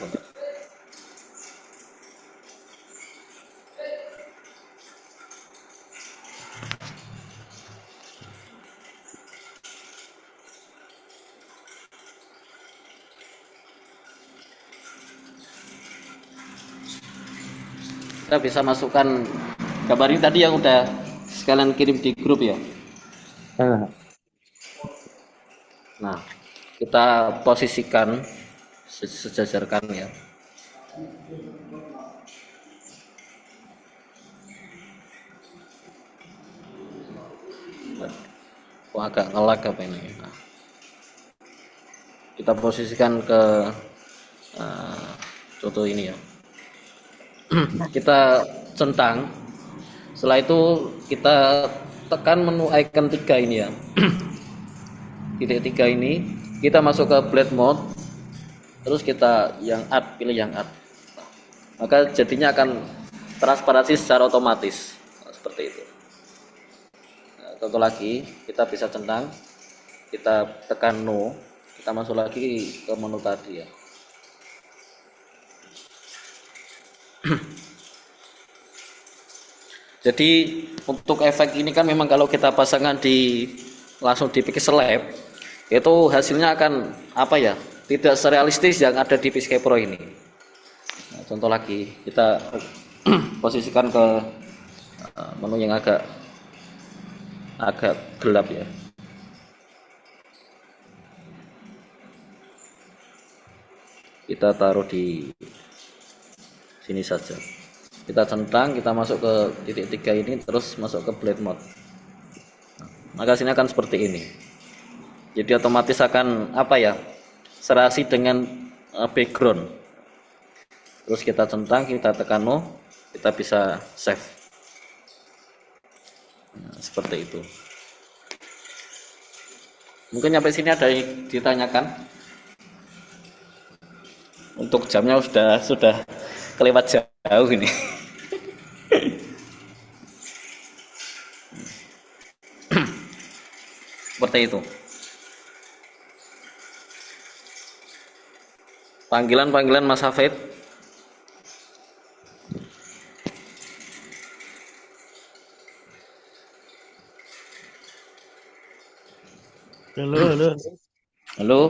Kita bisa masukkan gambar ini tadi yang udah sekalian kirim di grup ya. Nah, kita posisikan sejajarkan ya. Agak ngelag apa ini. Nah, kita posisikan ke contoh ini ya. Kita centang. Setelah itu kita tekan menu icon 3 ini ya. Titik 3 ini kita masuk ke blend mode, terus kita yang add, pilih yang add. Maka jadinya akan transparansi secara otomatis. Nah, seperti itu. Nah, contoh lagi, kita bisa centang, kita tekan no, kita masuk lagi ke menu tadi ya. Jadi untuk efek ini kan memang kalau kita pasangkan langsung di pixel lab, itu hasilnya akan apa ya, tidak serealistis yang ada di Piskai Pro ini. Nah, contoh lagi, kita posisikan ke menu yang agak gelap ya. Kita taruh di sini saja. Kita centang, kita masuk ke titik 3 ini, terus masuk ke blend mode. Nah, maka sini akan seperti ini. Jadi otomatis akan apa ya, serasi dengan background. Terus kita centang, kita tekan no, kita bisa save. Nah, seperti itu. Mungkin sampai sini ada yang ditanyakan. Untuk jamnya sudah kelewat jauh ini. Seperti itu. Panggilan Mas Hafid. Halo. Halo.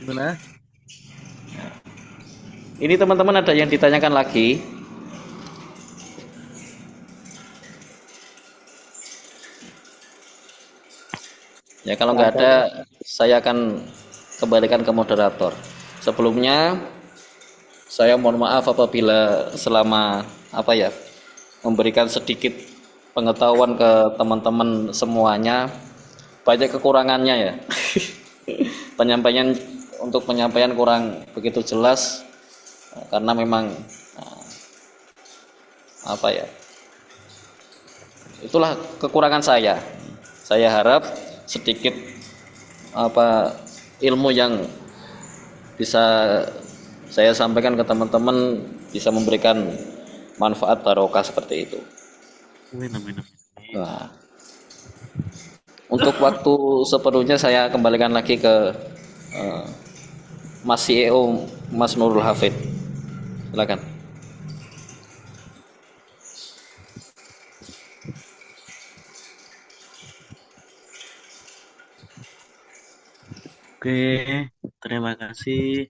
Gimana? Ini teman-teman ada yang ditanyakan lagi. Ya kalau nggak ada, saya akan kembalikan ke moderator. Sebelumnya, saya mohon maaf apabila selama memberikan sedikit pengetahuan ke teman-teman semuanya, banyak kekurangannya ya. Penyampaian kurang begitu jelas karena memang itulah kekurangan saya. Saya harap sedikit ilmu yang bisa saya sampaikan ke teman-teman bisa memberikan manfaat barokah seperti itu. Amin, amin, amin. Nah, untuk waktu sepenuhnya saya kembalikan lagi ke eh, Mas CEO Mas Nurul Hafid. Silakan. Oke, terima kasih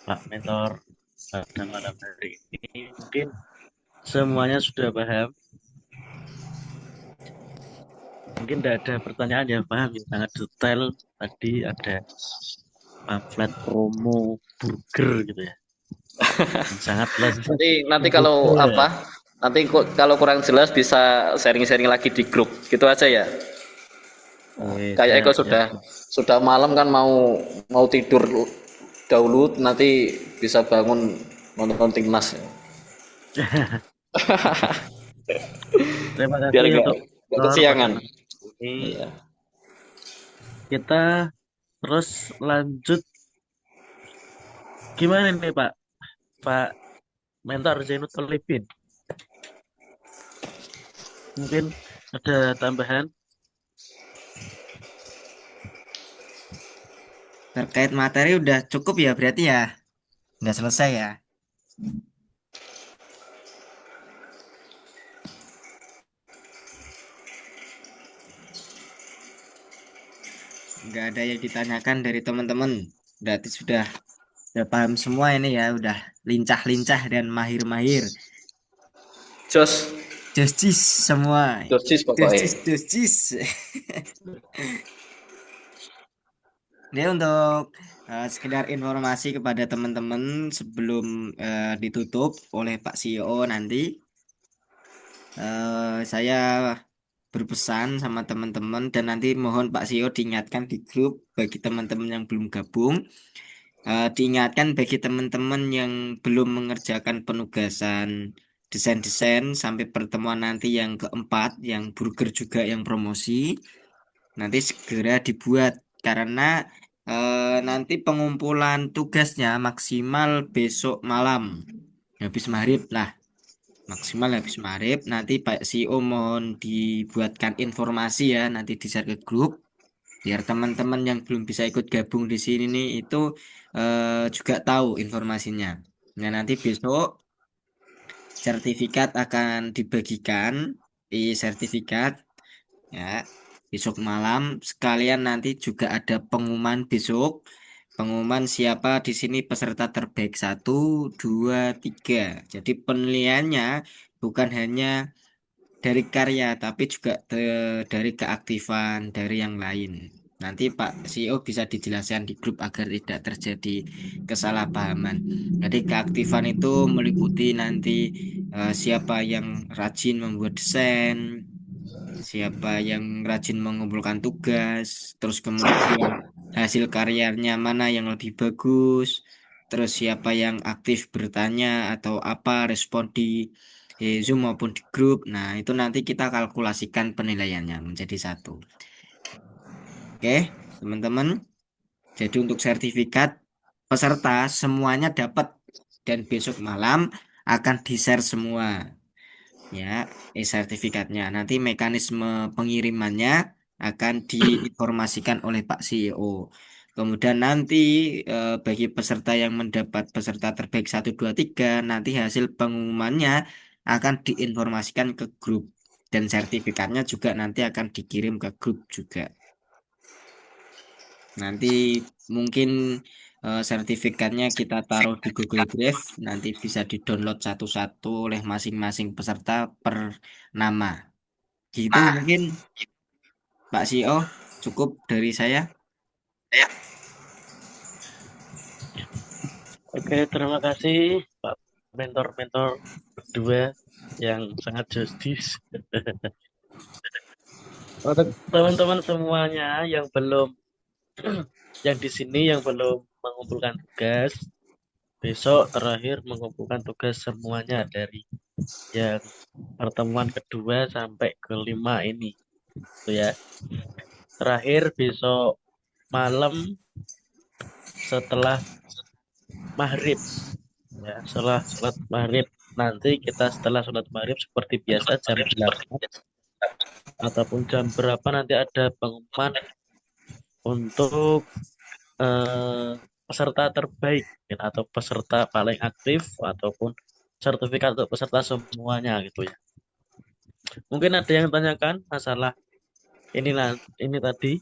Pak Mentor pada malam hari ini. Mungkin semuanya sudah paham. Mungkin tidak ada pertanyaan yang paham yang sangat detail. Tadi ada pamflet promo burger gitu ya. Yang sangat lezat. Nanti kalau Burger. apa? Nanti kalau kurang jelas bisa sharing-sharing lagi di grup. Gitu aja ya. Oke, Kayak Eko siap, siap, sudah malam kan mau tidur dahulu nanti bisa bangun nonton timnas. siap. Terima Biar kasih untuk nggak mentor pada kesiangan. malam ini. Iya. Kita terus lanjut. Gimana nih Pak? Pak Mentor Zainud Talibin. Mungkin ada tambahan. Terkait materi udah cukup ya berarti ya. Udah selesai ya. Nggak ada yang ditanyakan dari teman-teman. Berarti sudah paham semua ini ya. Udah lincah-lincah dan mahir-mahir. Jos, Justice semua. Josis pokoknya. Justice. Ini untuk sekedar informasi kepada teman-teman sebelum ditutup oleh Pak CEO nanti. Saya berpesan sama teman-teman dan nanti mohon Pak CEO diingatkan di grup bagi teman-teman yang belum gabung. Diingatkan bagi teman-teman yang belum mengerjakan penugasan desain-desain sampai pertemuan nanti yang keempat, yang burger juga yang promosi, nanti segera dibuat karena nanti pengumpulan tugasnya maksimal besok malam, habis maghrib lah, maksimal habis maghrib. Nanti Pak CEO mohon dibuatkan informasi ya, nanti di-share ke grup biar teman-teman yang belum bisa ikut gabung di sini nih itu juga tahu informasinya. Nah, nanti besok sertifikat akan dibagikan, sertifikat ya. Besok malam sekalian nanti juga ada pengumuman besok. Pengumuman siapa di sini peserta terbaik 1, 2, 3. Jadi penilaiannya bukan hanya dari karya, tapi juga dari keaktifan dari yang lain. Nanti Pak CEO bisa dijelaskan di grup agar tidak terjadi kesalahpahaman. Jadi keaktifan itu meliputi nanti siapa yang rajin membuat desain, siapa yang rajin mengumpulkan tugas, terus kemudian hasil karyanya mana yang lebih bagus, terus siapa yang aktif bertanya atau apa respon di Zoom maupun di grup. Nah, itu nanti kita kalkulasikan penilaiannya menjadi satu. Oke, teman-teman. Jadi untuk sertifikat peserta semuanya dapat dan besok malam akan di-share semua ya sertifikatnya. Nanti mekanisme pengirimannya akan diinformasikan oleh Pak CEO. Kemudian nanti bagi peserta yang mendapat peserta terbaik 1, 2, 3 nanti hasil pengumumannya akan diinformasikan ke grup dan sertifikatnya juga nanti akan dikirim ke grup juga. Nanti mungkin sertifikatnya kita taruh di Google Drive, nanti bisa di-download satu-satu oleh masing-masing peserta per nama. Gitu mungkin Pak CEO cukup dari saya. Oke, terima kasih Pak Mentor-mentor berdua yang sangat justice. Untuk teman-teman semuanya yang belum yang di sini yang belum mengumpulkan tugas, besok terakhir mengumpulkan tugas semuanya dari yang pertemuan kedua sampai kelima ini. Itu ya. Terakhir besok malam setelah maghrib ya, setelah sholat maghrib. Nanti kita setelah sholat maghrib seperti biasa jam 8 ataupun jam berapa nanti ada pengumuman untuk eh, peserta terbaik ya, atau peserta paling aktif ataupun sertifikat untuk peserta semuanya gitu ya. Mungkin ada yang tanyakan masalah ini tadi.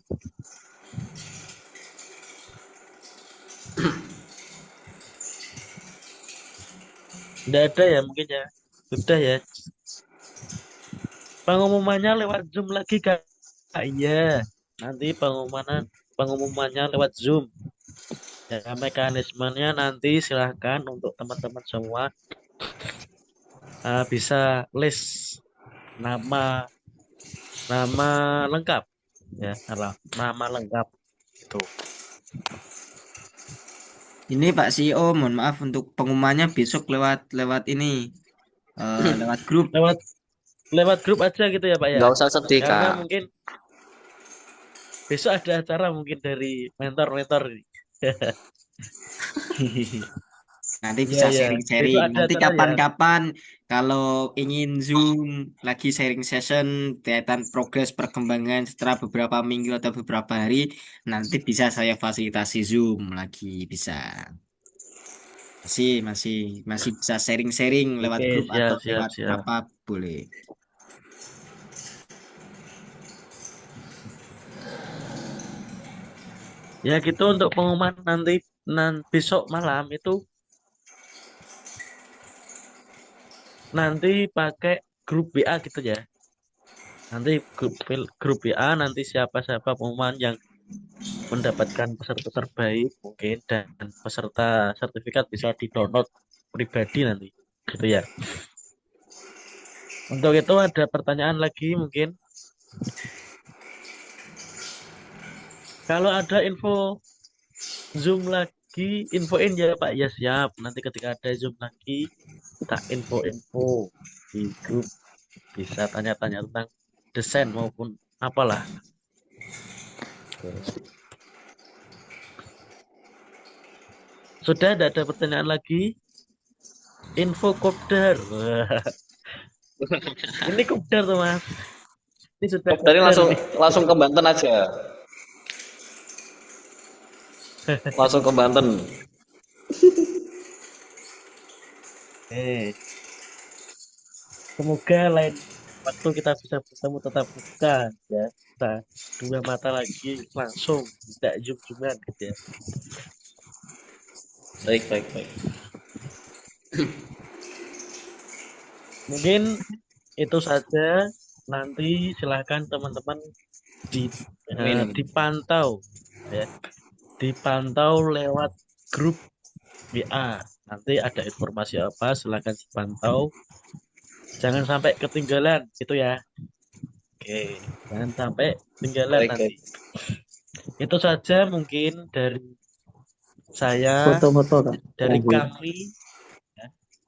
Tidak ada ya mungkin ya. Sudah ya. Pengumumannya lewat Zoom lagi Kak. Iya. Nanti pengumumannya lewat Zoom. Ya, mekanismenya nanti silahkan untuk teman-teman semua bisa list nama lengkap ya, nama lengkap itu. Ini Pak CEO, mohon maaf untuk pengumumannya besok lewat ini, lewat grup. Lewat grup aja gitu ya Pak ya. Nggak usah sedih, Karena Kak. mungkin besok ada acara mungkin dari mentor-mentor ini. Nanti Iya bisa ya. sharing-sharing. Besok ada Nanti acara ya. kapan-kapan kalau ingin Zoom lagi sharing session, kelihatan progres perkembangan setelah beberapa minggu atau beberapa hari, nanti bisa saya fasilitasi Zoom lagi bisa. Masih bisa sharing-sharing lewat Oke, grup atau siap. lewat apa boleh. Ya gitu untuk pengumuman nanti besok malam itu nanti pakai grup WA gitu ya. Nanti grup WA nanti siapa pengumuman yang mendapatkan peserta terbaik mungkin dan peserta sertifikat bisa di-download pribadi nanti gitu ya. Untuk itu ada pertanyaan lagi mungkin. Kalau ada info Zoom lagi, infoin ya Pak. Ya siap. Nanti ketika ada Zoom lagi, tak info-info di grup. Bisa tanya-tanya tentang desain maupun apalah. Sudah ada pertanyaan lagi? Info kopdar. Ini kopdar tuh Mas. Ini sudah Dari kopdar nih. langsung ke Banten aja. Langsung ke Banten. Semoga lain waktu kita bisa bertemu tetap muka ya. Kita dua mata lagi langsung tidak zoom-zooman gitu ya. Baik. Mungkin itu saja. Nanti silahkan teman-teman dipantau ya. Dipantau lewat grup WA. Nanti ada informasi apa silahkan dipantau. Jangan sampai ketinggalan gitu ya. Oke, jangan sampai ketinggalan nanti. Itu saja mungkin dari saya,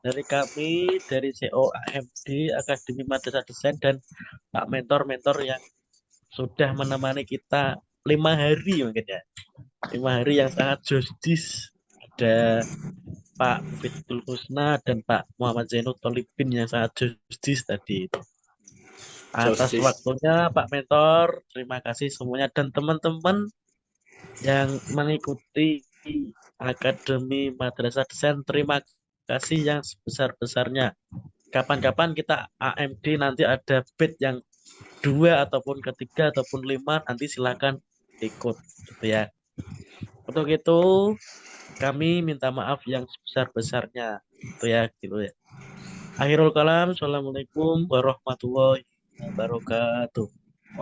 dari kami, dari CO AMD Akademi Madrasah Desain dan Pak mentor-mentor yang sudah menemani kita 5 hari mungkin ya. 5 hari yang sangat josdis. Ada Pak Fitul Husna dan Pak Muhammad Zainul Tolibin yang sangat josdis tadi itu. Atas waktunya Pak Mentor, terima kasih semuanya dan teman-teman yang mengikuti Akademi Madrasah Desain, terima kasih yang sebesar-besarnya. Kapan-kapan kita AMD nanti ada batch yang 2 ataupun ketiga ataupun 5 nanti silakan ikut gitu ya. Untuk itu kami minta maaf yang sebesar-besarnya gitu ya. Akhirul kalam, assalamualaikum warahmatullahi wabarakatuh.